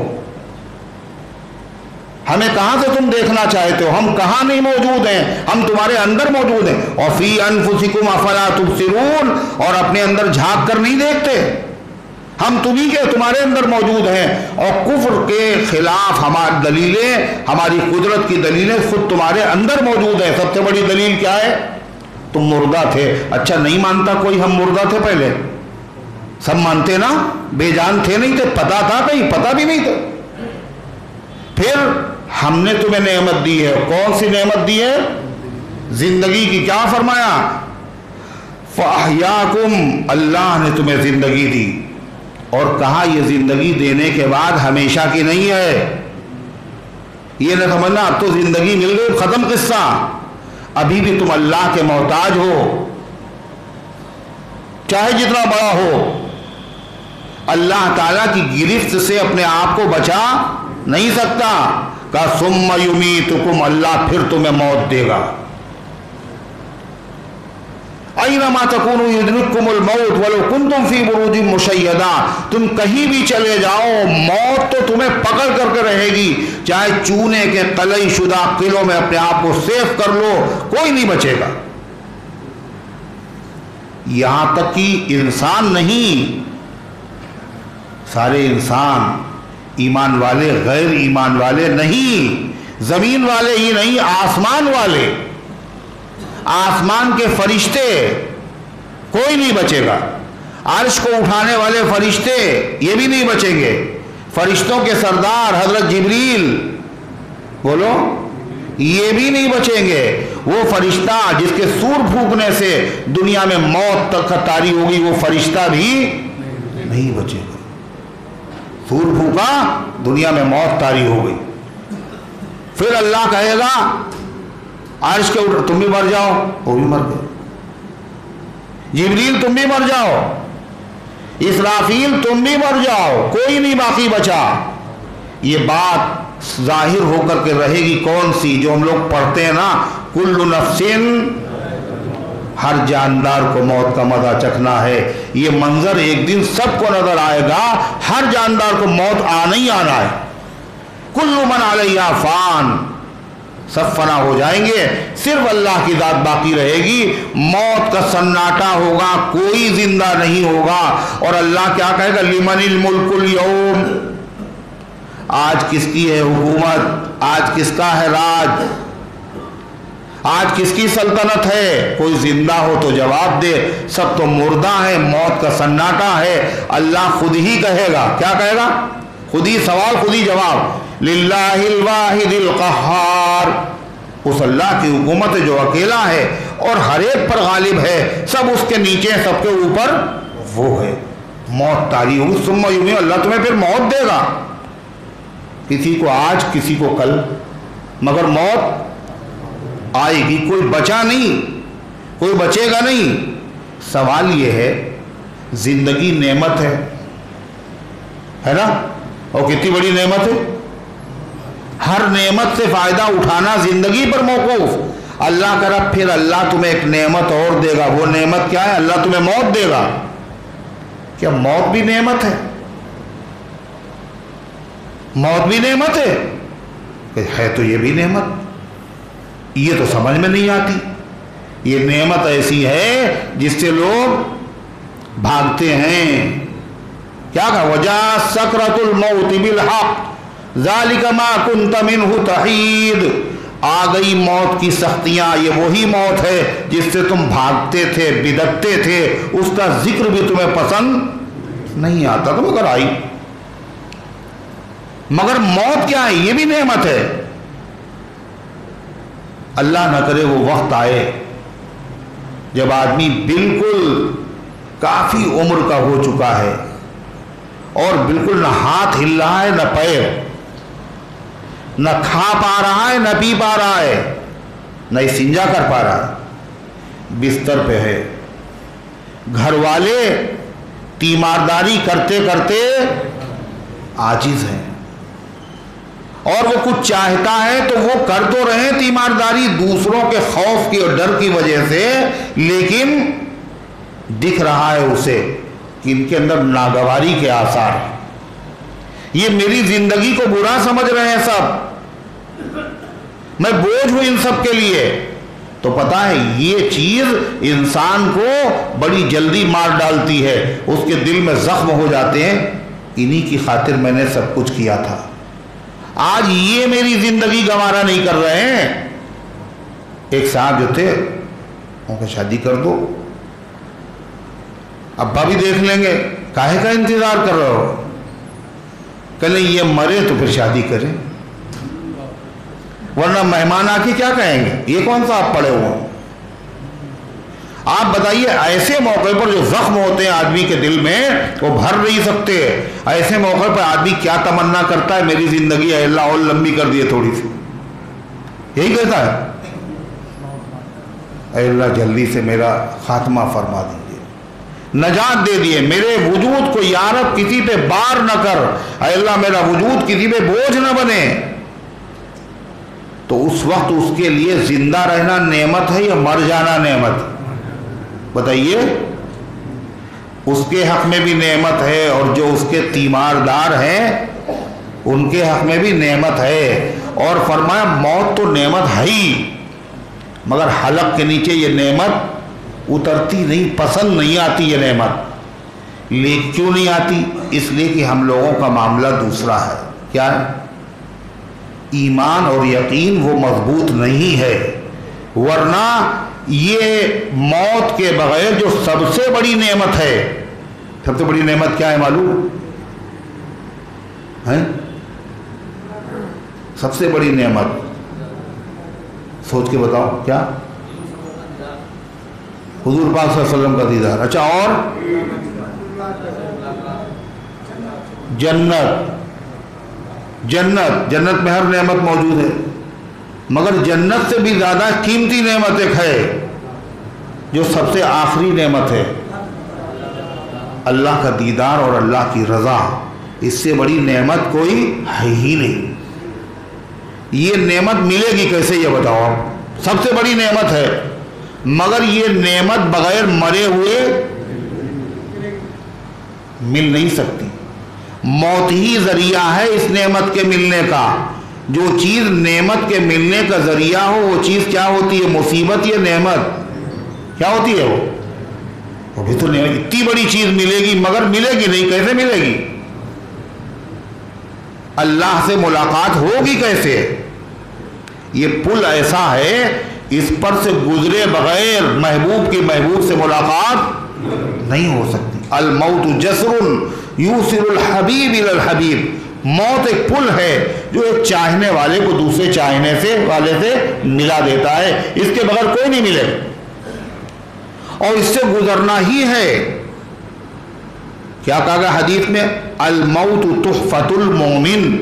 ہمیں کہاں سے تم دیکھنا چاہتے ہو؟ ہم کہاں نہیں موجود ہیں؟ ہم تمہارے اندر موجود ہیں۔ اور فی انفسکم افلا تبصرون، اور اپنے اندر جھانک کر نہیں دیکھتے؟ ہم تمہیں کے تمہارے اندر موجود ہیں، اور کفر کے خلاف ہماری دلیلیں، ہماری قدرت کی دلیلیں خود تمہارے اندر موجود ہیں۔ سب سے بڑی دلیل کیا ہے؟ تم مردہ تھے۔ اچھا نہیں مانتا کوئی ہم مردہ تھے؟ پہلے سب مانتے نا، بے جان تھے نہیں تھے؟ پتا تھا کہیں؟ پتا بھی نہیں تھا۔ پھر ہم نے تمہیں نعمت دی ہے، کون سی نعمت دی ہے؟ زندگی کی کیا فرمایا؟ فَأَحْيَاكُمْ، اللہ نے تمہیں زندگی دی، اور کہا یہ زندگی دینے کے بعد ہمیشہ کی نہیں ہے۔ یہ نہ سمجھنا اب تو زندگی مل گئی ختم قصہ، ابھی بھی تم اللہ کے محتاج ہو، چاہے جتنا بڑا ہو۔ اللہ تعالیٰ کی گرفت سے اپنے آپ کو بچا نہیں سکتا۔ کہا ثم یمیتکم، اللہ پھر تمہیں موت دے گا۔ اینما تکونوا یدرککم الموت ولو کنتم فی بروج مشیدہ، تم کہیں بھی چلے جاؤ موت تو تمہیں پکڑ کر کے رہے گی، چاہے چونے کے قلعی شدہ قلعوں میں اپنے آپ کو سیف کر لو، کوئی نہیں بچے گا۔ یہاں تک کہ انسان نہیں، سارے انسان، ایمان والے غیر ایمان والے نہیں، زمین والے ہی نہیں، آسمان والے، آسمان کے فرشتے، کوئی نہیں بچے گا۔ عرش کو اٹھانے والے فرشتے یہ بھی نہیں بچیں گے۔ فرشتوں کے سردار حضرت جبریل، بولو، یہ بھی نہیں بچیں گے۔ وہ فرشتہ جس کے سور پھونکنے سے دنیا میں موت تک طاری ہوگی، وہ فرشتہ بھی نہیں بچے گا۔ سور پھونکا، دنیا میں موت طاری ہو گئی۔ پھر اللہ کہے گا عرش کے اوپر تم بھی مر جاؤ، وہ بھی مر گئے۔ جبریل تم بھی مر جاؤ، اسرافیل تم بھی مر جاؤ، کوئی نہیں باقی بچا۔ یہ بات ظاہر ہو کر کے رہے گی کون سی؟ جو ہم لوگ پڑھتے ہیں نا، کل نفس، ہر جاندار کو موت کا مزہ چکھنا ہے۔ یہ منظر ایک دن سب کو نظر آئے گا، ہر جاندار کو موت آنا ہی آنا ہے۔ کل من علیہا فان، سب فنا ہو جائیں گے، صرف اللہ کی ذات باقی رہے گی۔ موت کا سناٹا ہوگا، کوئی زندہ نہیں ہوگا، اور اللہ کیا کہے گا؟ لمن الملک اليوم، آج کس کی ہے حکومت، آج کس کا ہے راج، آج کس کی سلطنت ہے؟ کوئی زندہ ہو تو جواب دے، سب تو مردہ ہے، موت کا سناٹا ہے۔ اللہ خود ہی کہے گا، کیا کہے گا؟ خود ہی سوال خود ہی جواب، للہ الواحد القہار، اس اللہ کی حکومت ہے جو اکیلا ہے اور ہر ایک پر غالب ہے، سب اس کے نیچے، سب کے اوپر وہ ہے۔ موت طاری ہوگی، ثم یمیت، اللہ تمہیں پھر موت دے گا، کسی کو آج کسی کو کل، مگر موت آئے گی، کوئی بچا نہیں، کوئی بچے گا نہیں۔ سوال یہ ہے، زندگی نعمت ہے نا، اور کتنی بڑی نعمت ہے، ہر نعمت سے فائدہ اٹھانا زندگی پر موقوف۔ اللہ کرا پھر اللہ تمہیں ایک نعمت اور دے گا، وہ نعمت کیا ہے؟ اللہ تمہیں موت دے گا۔ کیا موت بھی نعمت ہے؟ موت بھی نعمت ہے تو یہ بھی نعمت، یہ تو سمجھ میں نہیں آتی۔ یہ نعمت ایسی ہے جس سے لوگ بھاگتے ہیں۔ کیا کہا؟ وَجَاءَتْ سَكْرَةُ الْمَوْتِ بِالْحَقِّ ذَلِكَ مَا كُنْتَ مِنْهُ تَحِيدُ، آ گئی موت کی سختیاں، یہ وہی موت ہے جس سے تم بھاگتے تھے، بدکتے تھے، اس کا ذکر بھی تمہیں پسند نہیں آتا تو مگر آئی۔ مگر موت کیا ہے؟ یہ بھی نعمت ہے۔ اللہ نہ کرے وہ وقت آئے جب آدمی بالکل کافی عمر کا ہو چکا ہے اور بالکل نہ ہاتھ ہل رہا ہے، نہ پیر، نہ کھا پا رہا ہے، نہ پی پا رہا ہے، نہ استنجا کر پا رہا ہے، بستر پہ ہے، گھر والے تیمارداری کرتے کرتے عاجز ہیں، اور وہ کچھ چاہتا ہے تو وہ کر تو رہے تیمارداری دوسروں کے خوف کی اور ڈر کی وجہ سے، لیکن دکھ رہا ہے اسے کہ ان کے اندر ناگواری کے آثار ہیں، یہ میری زندگی کو برا سمجھ رہے ہیں سب، میں بوجھ ہوں ان سب کے لیے۔ تو پتہ ہے یہ چیز انسان کو بڑی جلدی مار ڈالتی ہے، اس کے دل میں زخم ہو جاتے ہیں، انہی کی خاطر میں نے سب کچھ کیا تھا، آج یہ میری زندگی گوارا نہیں کر رہے ہیں۔ ایک صاحب جو تھے، ان کو شادی کر دو، ابا بھی دیکھ لیں گے، کاہے کا انتظار کر رہے ہو؟ کہنے یہ مرے تو پھر شادی کریں۔ ورنہ مہمان آ کے کیا کہیں گے؟ یہ کون سا آپ پڑے ہوئے ہیں؟ آپ بتائیے ایسے موقع پر جو زخم ہوتے ہیں آدمی کے دل میں وہ بھر نہیں سکتے، ایسے موقع پر آدمی کیا تمنا کرتا ہے؟ میری زندگی اے اللہ اور لمبی کر دیے تھوڑی سی، یہی کہتا ہے اے اللہ جلدی سے میرا خاتمہ فرما دیجیے، نجات دے دیے، میرے وجود کو یا رب کسی پہ بار نہ کر، اے اللہ میرا وجود کسی پہ بوجھ نہ بنے۔ تو اس وقت اس کے لیے زندہ رہنا نعمت ہے یا مر جانا نعمت؟ بتائیے، اس کے حق میں بھی نعمت ہے اور جو اس کے تیماردار ہیں ان کے حق میں بھی نعمت ہے، اور فرمایا موت تو نعمت ہے ہی، مگر حلق کے نیچے یہ نعمت اترتی نہیں، پسند نہیں آتی یہ نعمت۔ لیکن کیوں نہیں آتی؟ اس لیے کہ ہم لوگوں کا معاملہ دوسرا ہے۔ کیا ہے؟ ایمان اور یقین وہ مضبوط نہیں ہے، ورنہ یہ موت کے بغیر جو سب سے بڑی نعمت ہے، سب سے بڑی نعمت کیا ہے معلوم ہے؟ سب سے بڑی نعمت سوچ کے بتاؤ کیا؟ حضور پاک صلی اللہ علیہ وسلم کا دیدار۔ اچھا، اور جنت۔ جنت میں ہر نعمت موجود ہے، مگر جنت سے بھی زیادہ قیمتی نعمت ایک ہے جو سب سے آخری نعمت ہے، اللہ کا دیدار اور اللہ کی رضا۔ اس سے بڑی نعمت کوئی ہے ہی نہیں۔ یہ نعمت ملے گی کیسے یہ بتاؤ آپ؟ سب سے بڑی نعمت ہے، مگر یہ نعمت بغیر مرے ہوئے مل نہیں سکتی۔ موت ہی ذریعہ ہے اس نعمت کے ملنے کا۔ جو چیز نعمت کے ملنے کا ذریعہ ہو وہ چیز کیا ہوتی ہے؟ مصیبت یا نعمت؟ کیا ہوتی ہے وہ بھی تو نعمت۔ اتنی بڑی چیز ملے گی مگر ملے گی نہیں، کیسے ملے گی؟ اللہ سے ملاقات ہوگی کیسے؟ یہ پل ایسا ہے اس پر سے گزرے بغیر محبوب کی محبوب سے ملاقات نہیں ہو سکتی۔ الموت جسر یوصل الحبیب الی الحبیب۔ موت ایک پل ہے جو ایک چاہنے والے کو دوسرے چاہنے والے سے ملا دیتا ہے، اس کے بغیر کوئی نہیں ملے، اور اس سے گزرنا ہی ہے۔ کیا کہا گیا حدیث میں؟ الموت تحفۃ المومن۔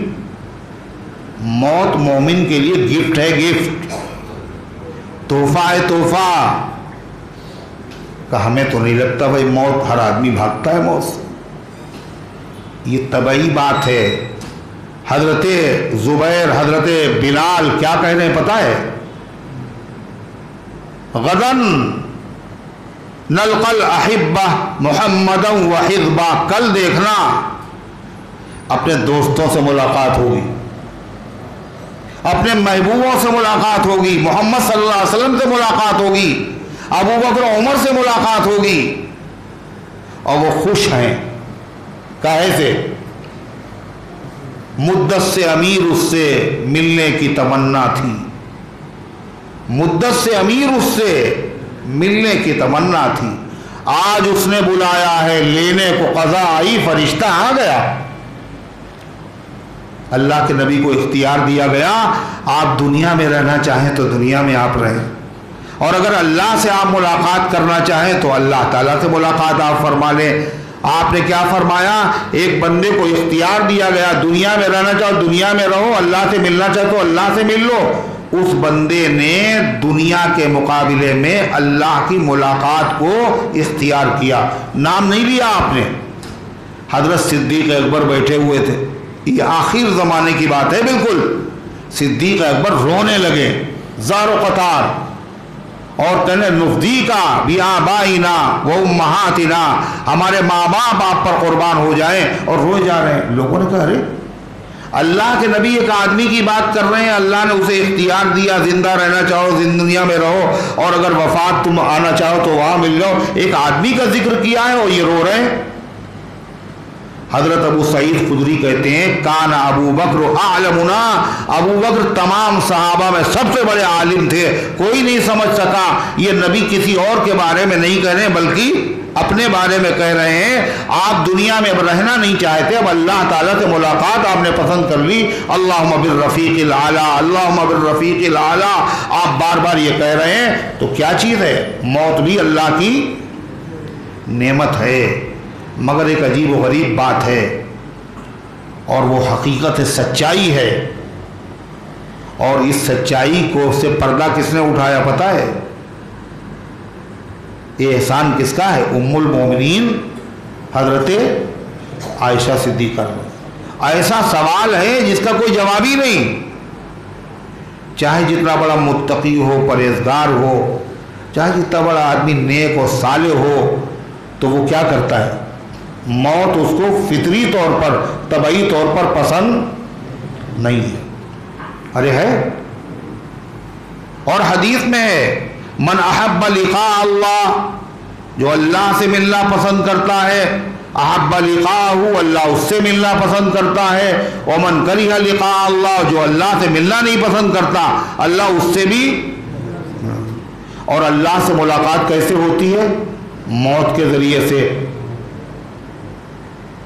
موت مومن کے لیے گفٹ ہے، گفٹ، تحفہ ہے، تحفہ۔ کہ ہمیں تو نہیں لگتا بھائی موت، ہر آدمی بھاگتا ہے موت سے، یہ طبعی بات ہے۔ حضرت زبیر، حضرت بلال کیا کہہ رہے ہیں پتہ ہے؟ غدن نلقى الاحبہ محمدا وحزبہ، کل دیکھنا اپنے دوستوں سے ملاقات ہوگی، اپنے محبوبوں سے ملاقات ہوگی، محمد صلی اللہ علیہ وسلم سے ملاقات ہوگی، ابو بکر عمر سے ملاقات ہوگی، اور وہ خوش ہیں۔ کہے سے مدت سے امیر اس سے ملنے کی تمنا تھی، مدت سے امیر اس سے ملنے کی تمنا تھی، آج اس نے بلایا ہے لینے کو، قضا آئی فرشتہ آ گیا۔ اللہ کے نبی کو اختیار دیا گیا، آپ دنیا میں رہنا چاہیں تو دنیا میں آپ رہیں، اور اگر اللہ سے آپ ملاقات کرنا چاہیں تو اللہ تعالیٰ سے ملاقات آپ فرما لیں۔ آپ نے کیا فرمایا؟ ایک بندے کو اختیار دیا گیا، دنیا میں رہنا چاہو دنیا میں رہو، اللہ سے ملنا چاہو تو اللہ سے مل لو۔ اس بندے نے دنیا کے مقابلے میں اللہ کی ملاقات کو اختیار کیا۔ نام نہیں لیا آپ نے۔ حضرت صدیق اکبر بیٹھے ہوئے تھے، یہ آخر زمانے کی بات ہے بالکل۔ صدیق اکبر رونے لگے زار و قطار، اور کہنے نفدیکا بآبائنا و امہاتنا، ہمارے ماں باپ آپ پر قربان ہو جائیں، اور روئے جا رہے ہیں۔ لوگوں نے کہا ارے اللہ کے نبی ایک آدمی کی بات کر رہے ہیں، اللہ نے اسے اختیار دیا، زندہ رہنا چاہو دنیا میں رہو، اور اگر وفات تم آنا چاہو تو وہاں مل جاؤ، ایک آدمی کا ذکر کیا ہے اور یہ رو رہے ہیں۔ حضرت ابو سعید خدری کہتے ہیں کان ابو بکر اعلمنا، ابو بکر تمام صحابہ میں سب سے بڑے عالم تھے، کوئی نہیں سمجھ سکا۔ یہ نبی کسی اور کے بارے میں نہیں کہہ رہے بلکہ اپنے بارے میں کہہ رہے ہیں۔ آپ دنیا میں اب رہنا نہیں چاہتے، اب اللہ تعالیٰ سے ملاقات آپ نے پسند کر لی، اللہم بالرفیق الاعلیٰ، اللہم بالرفیق الاعلیٰ، آپ بار بار یہ کہہ رہے ہیں، تو کیا چیز ہے؟ موت بھی اللہ کی نعمت ہے، مگر ایک عجیب و غریب بات ہے، اور وہ حقیقت سچائی ہے، اور اس سچائی کو سے پردہ کس نے اٹھایا پتہ ہے؟ یہ احسان کس کا ہے؟ ام المومنین حضرت عائشہ صدیقہ۔ ایسا سوال ہے جس کا کوئی جواب ہی نہیں، چاہے جتنا بڑا متقی ہو، پرہیزگار ہو، چاہے جتنا بڑا آدمی نیک و صالح ہو، تو وہ کیا کرتا ہے؟ موت اس کو فطری طور پر، طبعی طور پر پسند نہیں ہے۔ ارے ہے، اور حدیث میں ہے من احب لقاء اللہ، جو اللہ سے ملنا پسند کرتا ہے، احب لقاءہ، اللہ اس سے ملنا پسند کرتا ہے، ومن کرہ لقاء اللہ، جو اللہ سے ملنا نہیں پسند کرتا، اللہ اس سے بھی۔ اور اللہ سے ملاقات کیسے ہوتی ہے؟ موت کے ذریعے سے۔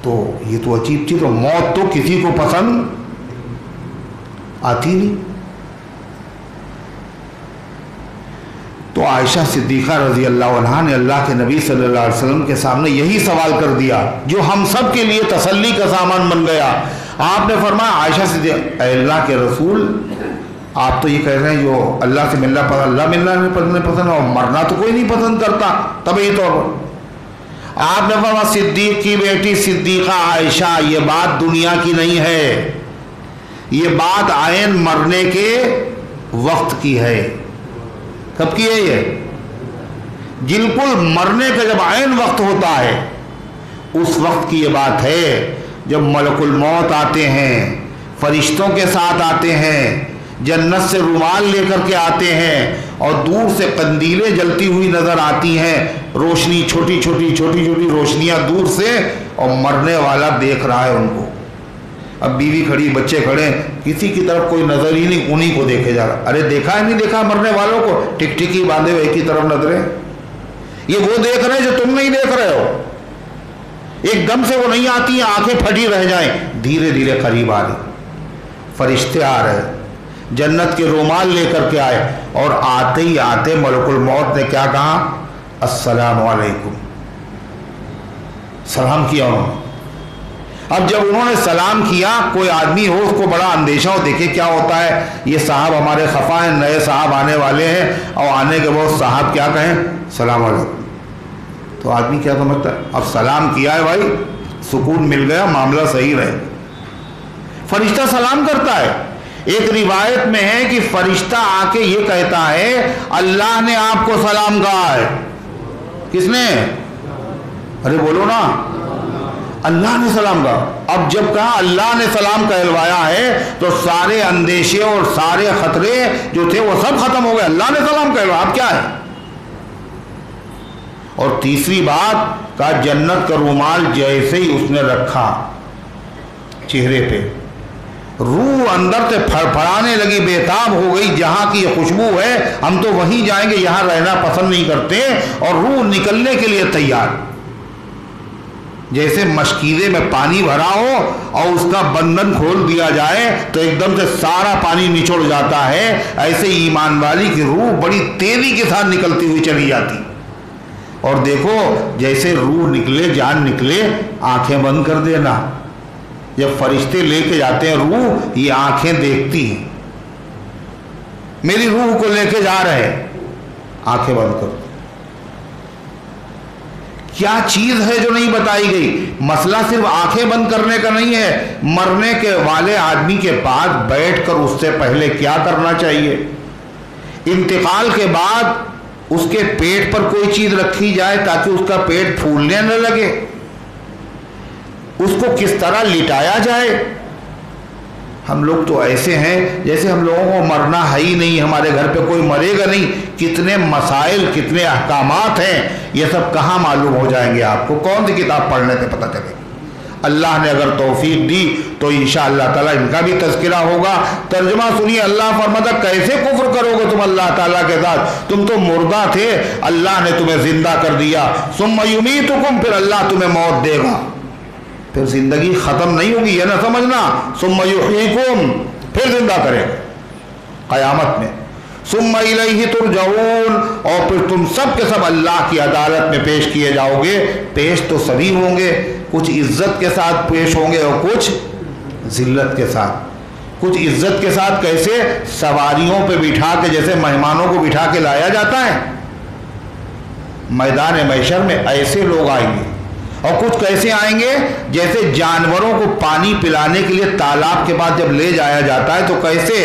تو یہ تو عجیب چیز، موت تو کسی کو پسند آتی نہیں۔ تو عائشہ صدیقہ رضی اللہ عنہا نے اللہ کے نبی صلی اللہ علیہ وسلم کے سامنے یہی سوال کر دیا جو ہم سب کے لیے تسلی کا سامان بن گیا۔ آپ نے فرمایا عائشہ صدیقہ، اے اللہ کے رسول، آپ تو یہ کہہ رہے ہیں جو اللہ سے ملنا پسند، اللہ ملنا نہیں پسند، اور مرنا تو کوئی نہیں پسند کرتا طبعی طور پر۔ آپ نے فرمایا صدیق کی بیٹی صدیقہ عائشہ، یہ بات دنیا کی نہیں ہے، یہ بات عین مرنے کے وقت کی ہے۔ کب کی ہے یہ؟ بالکل مرنے کا جب عین وقت ہوتا ہے اس وقت کی یہ بات ہے، جب ملک الموت آتے ہیں، فرشتوں کے ساتھ آتے ہیں، جنت سے رومال لے کر کے آتے ہیں، اور دور سے قندیلیں جلتی ہوئی نظر آتی ہیں، روشنی چھوٹی چھوٹی روشنیاں دور سے، اور مرنے والا دیکھ رہا ہے ان کو۔ اب بیوی کھڑی، بچے کھڑے، کسی کی طرف کوئی نظر ہی نہیں، انہی کو دیکھے جا رہا۔ ارے دیکھا ہے نہیں دیکھا مرنے والوں کو؟ ٹک ٹکی باندھے ہوئے ایک ہی طرف نظریں، یہ وہ دیکھ رہے ہیں جو تم نہیں دیکھ رہے ہو۔ ایک دم سے وہ نہیں آتی ہیں، آنکھیں پھٹی رہ جائیں، دھیرے دھیرے قریب آ رہی، فرشتے آ رہے، جنت کے رومال لے کر کے آئے، اور آتے ہی آتے ملک الموت نے کیا کہا؟ السلام علیکم، سلام کیا انہوں نے۔ اب جب انہوں نے سلام کیا، کوئی آدمی ہو اس کو بڑا اندیشہ ہو، دیکھے کیا ہوتا ہے، یہ صاحب ہمارے خفا ہیں، نئے صاحب آنے والے ہیں، اور آنے کے بعد صاحب کیا کہیں؟ سلام علیکم۔ تو آدمی کیا سمجھتا ہے؟ اب سلام کیا ہے بھائی، سکون مل گیا، معاملہ صحیح رہے۔ فرشتہ سلام کرتا ہے۔ ایک روایت میں ہے کہ فرشتہ آ کے یہ کہتا ہے اللہ نے آپ کو سلام کہا ہے۔ کس نے؟ ارے بولو نا، اللہ نے سلام کہا۔ اب جب کہا اللہ نے سلام کہلوایا ہے تو سارے اندیشے اور سارے خطرے جو تھے وہ سب ختم ہو گئے، اللہ نے سلام کہلوایا، اب کیا ہے؟ اور تیسری بات کہا جنت کا رومال جیسے ہی اس نے رکھا چہرے پہ، روح اندر سے پھڑپھڑانے لگی، بےتاب ہو گئی، جہاں کی یہ خوشبو ہے ہم تو وہیں جائیں گے، یہاں رہنا پسند نہیں کرتے، اور روح نکلنے کے لیے تیار، جیسے مشکیزے میں پانی بھرا ہو اور اس کا بندھن کھول دیا جائے تو ایک دم سے سارا پانی نچوڑ جاتا ہے، ایسے ایمان والی کی روح بڑی تیزی کے ساتھ نکلتی ہوئی چلی جاتی۔ اور دیکھو جیسے روح نکلے، جان نکلے، آنکھیں بند کر دینا۔ جب فرشتے لے کے جاتے ہیں روح، یہ آنکھیں دیکھتی ہیں، میری روح کو لے کے جا رہے ہیں، آنکھیں بند کر۔ کیا چیز ہے جو نہیں بتائی گئی؟ مسئلہ صرف آنکھیں بند کرنے کا نہیں ہے، مرنے کے والے آدمی کے پاس بیٹھ کر اس سے پہلے کیا کرنا چاہیے، انتقال کے بعد اس کے پیٹ پر کوئی چیز رکھی جائے تاکہ اس کا پیٹ پھولنے نہ لگے، اس کو کس طرح لٹایا جائے۔ ہم لوگ تو ایسے ہیں جیسے ہم لوگوں کو مرنا ہے ہی نہیں، ہمارے گھر پہ کوئی مرے گا نہیں۔ کتنے مسائل، کتنے احکامات ہیں، یہ سب کہاں معلوم ہو جائیں گے آپ کو؟ کون سی کتاب پڑھنے سے پتہ چلے؟ اللہ نے اگر توفیق دی تو انشاءاللہ تعالیٰ ان کا بھی تذکرہ ہوگا۔ ترجمہ سنیے، اللہ فرماتا کیسے کفر کرو گے تم اللہ تعالیٰ کے ساتھ؟ تم تو مردہ تھے، اللہ نے تمہیں زندہ کر دیا، ثم یمیتکم، پھر اللہ تمہیں موت دے گا، پھر زندگی ختم نہیں ہوگی، یہ نہ سمجھنا، ثم یحییکم، پھر زندہ کرے گا قیامت میں، ثم الیہ ترجعون، اور پھر تم سب کے سب اللہ کی عدالت میں پیش کیے جاؤ گے۔ پیش تو سبھی ہوں گے، کچھ عزت کے ساتھ پیش ہوں گے اور کچھ ذلت کے ساتھ۔ کچھ عزت کے ساتھ کیسے؟ سواریوں پہ بٹھا کے، جیسے مہمانوں کو بٹھا کے لایا جاتا ہے میدان محشر میں، ایسے لوگ آئیں گے۔ اور کچھ کیسے آئیں گے؟ جیسے جانوروں کو پانی پلانے کے لیے تالاب کے بعد جب لے جایا جاتا ہے تو کیسے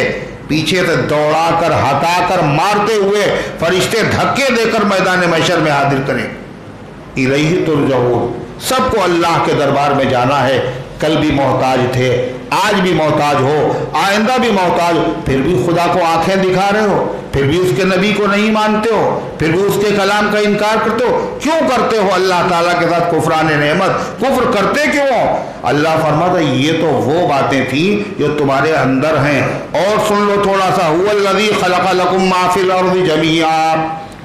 پیچھے سے دوڑا کر ہٹا کر مارتے ہوئے فرشتے دھکے دے کر میدان محشر میں حاضر کریں۔ الیہ ترجعون، سب کو اللہ کے دربار میں جانا ہے۔ کل بھی محتاج تھے، آج بھی محتاج ہو، آئندہ بھی محتاج ہو، پھر بھی خدا کو آنکھیں دکھا رہے ہو، پھر بھی اس کے نبی کو نہیں مانتے ہو، پھر بھی اس کے کلام کا انکار کرتے ہو۔ کیوں کرتے ہو اللہ تعالیٰ کے ساتھ کفران نعمت؟ کفر کرتے کیوں ہو؟ اللہ فرماتا یہ تو وہ باتیں تھیں جو تمہارے اندر ہیں۔ اور سن لو تھوڑا سا، هو الذی خلق لکم ما فی الارض جمیعا،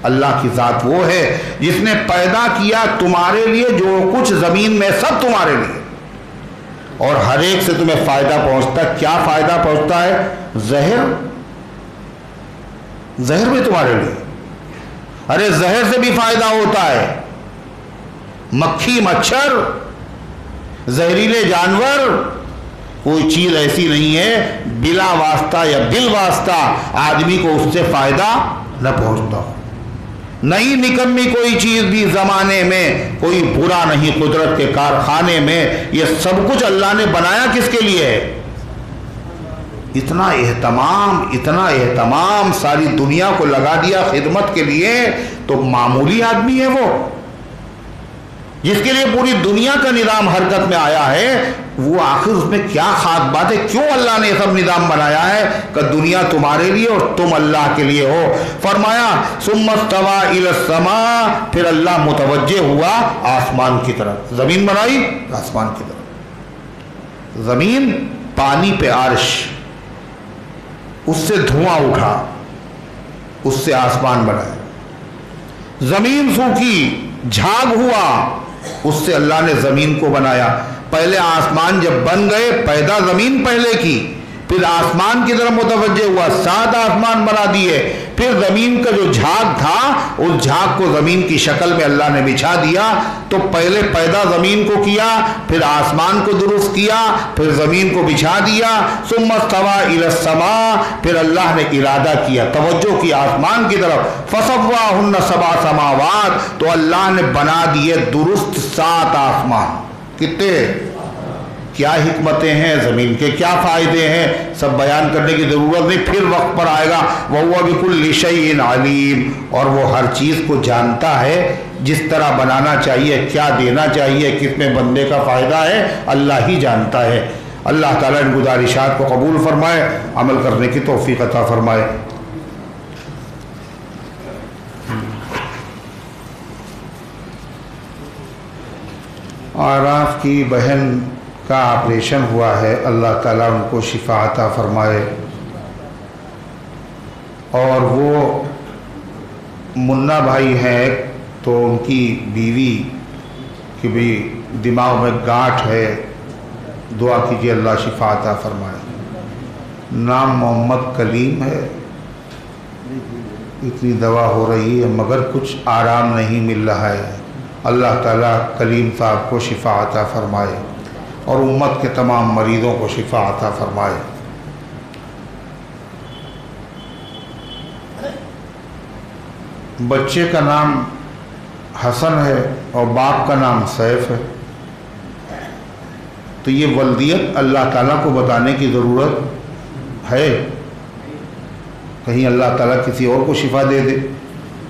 اللہ کی ذات وہ ہے جس نے پیدا کیا تمہارے لیے جو کچھ زمین میں، سب تمہارے لیے، اور ہر ایک سے تمہیں فائدہ پہنچتا ہے۔ کیا فائدہ پہنچتا ہے؟ زہر، زہر بھی تمہارے لیے، ارے زہر سے بھی فائدہ ہوتا ہے۔ مکھی، مچھر، زہریلے جانور، کوئی چیز ایسی نہیں ہے بلا واسطہ یا بالواسطہ آدمی کو اس سے فائدہ نہ پہنچتا ہو۔ نہیں نکمی کوئی چیز بھی زمانے میں، کوئی برا نہیں قدرت کے کارخانے میں۔ یہ سب کچھ اللہ نے بنایا کس کے لیے ہے؟ اتنا اہتمام، اتنا اہتمام ساری دنیا کو لگا دیا خدمت کے لیے، تو معمولی آدمی ہے وہ جس کے لیے پوری دنیا کا نظام حرکت میں آیا ہے؟ وہ آخر اس میں کیا خاص بات ہے؟ کیوں اللہ نے یہ سب نظام بنایا ہے کہ دنیا تمہارے لیے اور تم اللہ کے لیے ہو؟ فرمایا ثم استوى الى السماء، پھر اللہ متوجہ ہوا آسمان کی طرف۔ زمین بنائی آسمان کی طرف، زمین پانی پہ عرش، اس سے دھواں اٹھا، اس سے آسمان بنایا۔ زمین سوکھی، جھاگ ہوا، اس سے اللہ نے زمین کو بنایا۔ پہلے آسمان جب بن گئے، پیدا زمین پہلے کی، پھر آسمان کی طرف متوجہ ہوا، 7 آسمان بنا دیے، پھر زمین کا جو جھاگ تھا اس جھاگ کو زمین کی شکل میں اللہ نے بچھا دیا۔ تو پہلے پیدا زمین کو کیا، پھر آسمان کو درست کیا، پھر زمین کو بچھا دیا۔ ثم استوى الى السماء، پھر اللہ نے ارادہ کیا، توجہ کی آسمان کی طرف، فسواہن 7 سماوات، تو اللہ نے بنا دیے درست 7 آسمان۔ کتنے؟ کیا حکمتیں ہیں زمین کے، کیا فائدے ہیں، سب بیان کرنے کی ضرورت نہیں، پھر وقت پر آئے گا۔ وَهُوَ بِكُلِّ شَيْءٍ عَلِيمٌ، اور وہ ہر چیز کو جانتا ہے، جس طرح بنانا چاہیے، کیا دینا چاہیے، کس میں بندے کا فائدہ ہے، اللہ ہی جانتا ہے۔ اللہ تعالیٰ ان گزارشات کو قبول فرمائے، عمل کرنے کی توفیق عطا فرمائے۔ آراف کی بہن کا آپریشن ہوا ہے، اللہ تعالیٰ ان کو شفا عطا فرمائے۔ اور وہ منا بھائی ہیں تو ان کی بیوی کی بھی دماغ میں گاٹھ ہے، دعا کیجیے اللہ شفا عطا فرمائے۔ نام محمد کلیم ہے، اتنی دوا ہو رہی ہے مگر کچھ آرام نہیں مل رہا ہے۔ اللہ تعالیٰ کلیم صاحب کو شفا عطا فرمائے اور امت کے تمام مریضوں کو شفا عطا فرمائے۔ بچے کا نام حسن ہے اور باپ کا نام سیف ہے، تو یہ ولدیت اللہ تعالیٰ کو بتانے کی ضرورت ہے؟ کہیں اللہ تعالیٰ کسی اور کو شفا دے دے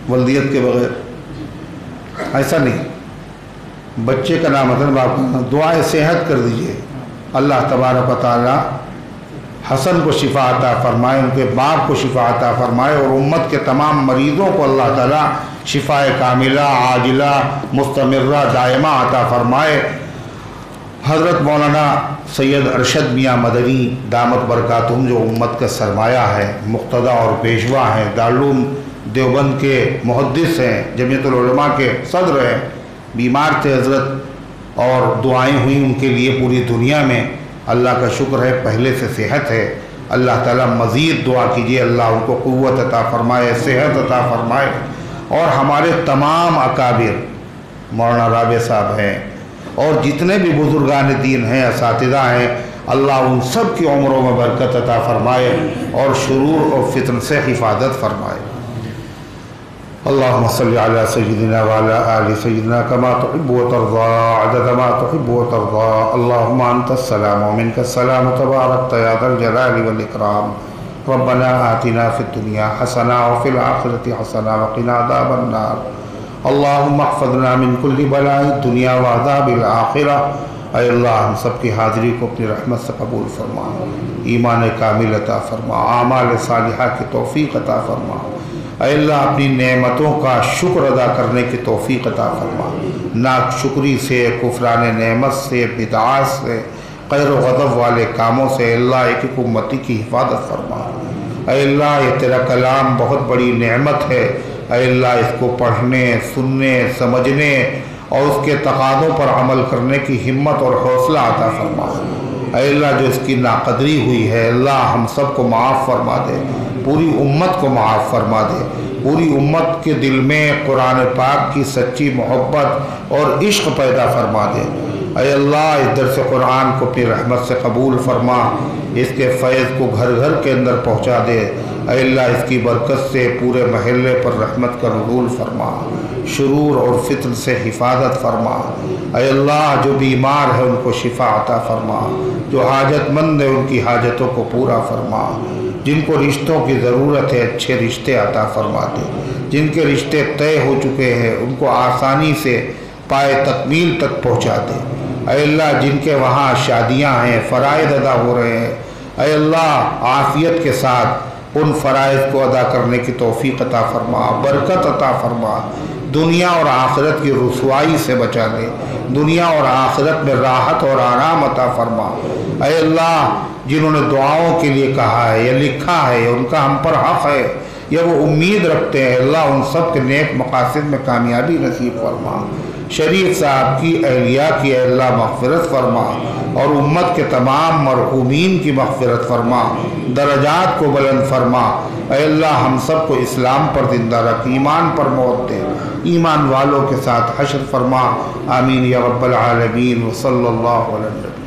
ولدیت کے بغیر؟ ایسا نہیں، بچے کا نام حسن، باپ کا نام، دعائے صحت کر دیجئے، اللہ تبارک و تعالیٰ حسن کو شفا عطا فرمائے، ان کے باپ کو شفا عطا فرمائے، اور امت کے تمام مریضوں کو اللہ تعالیٰ شفا کاملہ، عاجلہ، مستمرہ، دائمہ عطا فرمائے۔ حضرت مولانا سید ارشد میاں مدنی دامت برکاتہم جو امت کا سرمایہ ہے، مقتدی اور پیشوا ہیں، دارالعلوم دیوبند کے محدث ہیں، جمعیت العلماء کے صدر ہیں، بیمار تھے حضرت اور دعائیں ہوئیں ان کے لیے پوری دنیا میں۔ اللہ کا شکر ہے پہلے سے صحت ہے، اللہ تعالیٰ مزید دعا کیجیے اللہ ان کو قوت عطا فرمائے، صحت عطا فرمائے۔ اور ہمارے تمام اکابر مولانا رابع صاحب ہیں اور جتنے بھی بزرگان دین ہیں، اساتذہ ہیں، اللہ ان سب کی عمروں میں برکت عطا فرمائے اور شرور اور فتن سے حفاظت فرمائے۔ اللہم صلی علی سیدنا وعلی آل سیدنا کما تحب و ترضا عدد ما تحب و ترضا۔ اللہم انت السلام ومنک السلام تبارکت یا ذا الجلال والاکرام۔ ربنا آتنا فی الدنیا حسنہ وفی الآخرۃ حسنہ وقنا عذاب النار۔ اللہم احفظنا من کل بلاء الدنیا وعذاب الآخرہ۔ اے اللہ ہم سب کی حاضری کو اپنی رحمت سے قبول فرما، ایمان کامل عطا فرما، اعمال صالحہ کی توفیق عطا فرما۔ اے اللہ اپنی نعمتوں کا شکر ادا کرنے کی توفیق عطا فرما، ناشکری سے، کفران نعمت سے، بدعات سے، قہر و غضب والے کاموں سے اللہ ایک ایک امتی کی حفاظت فرما۔ اے اللہ یہ تیرا کلام بہت بڑی نعمت ہے، اے اللہ اس کو پڑھنے، سننے، سمجھنے اور اس کے تقاضوں پر عمل کرنے کی ہمت اور حوصلہ عطا فرما۔ اے اللہ جو اس کی ناقدری ہوئی ہے اللہ ہم سب کو معاف فرما دے، پوری امت کو معاف فرما دے، پوری امت کے دل میں قرآن پاک کی سچی محبت اور عشق پیدا فرما دے۔ اے اللہ اس درس قرآن کو اپنی رحمت سے قبول فرما، اس کے فیض کو گھر گھر کے اندر پہنچا دے۔ اے اللہ اس کی برکت سے پورے محلے پر رحمت کا نزول فرما، شرور اور فتن سے حفاظت فرما۔ اے اللہ جو بیمار ہے ان کو شفا عطا فرما، جو حاجت مند ہے ان کی حاجتوں کو پورا فرما، جن کو رشتوں کی ضرورت ہے اچھے رشتے عطا فرما دے، جن کے رشتے طے ہو چکے ہیں ان کو آسانی سے پائے تکمیل تک پہنچا دے۔ اے اللہ جن کے وہاں شادیاں ہیں، فرائض ادا ہو رہے ہیں، اے اللہ عافیت کے ساتھ ان فرائض کو ادا کرنے کی توفیق عطا فرما، برکت عطا فرما، دنیا اور آخرت کی رسوائی سے بچا لے، دنیا اور آخرت میں راحت اور آرام عطا فرما۔ اے اللہ جنہوں نے دعاؤں کے لیے کہا ہے یا لکھا ہے ان کا ہم پر حق ہے یا وہ امید رکھتے ہیں، اللہ ان سب کے نیک مقاصد میں کامیابی نصیب فرما۔ شریف صاحب کی، اہلیہ کی اے اللہ مغفرت فرما اور امت کے تمام مرحومین کی مغفرت فرما، درجات کو بلند فرما۔ اے اللہ ہم سب کو اسلام پر زندہ رکھ، ایمان پر موت دے، ایمان والوں کے ساتھ حشر فرما۔ آمین یا رب العالمین، وصلی اللہ علیہ وسلم۔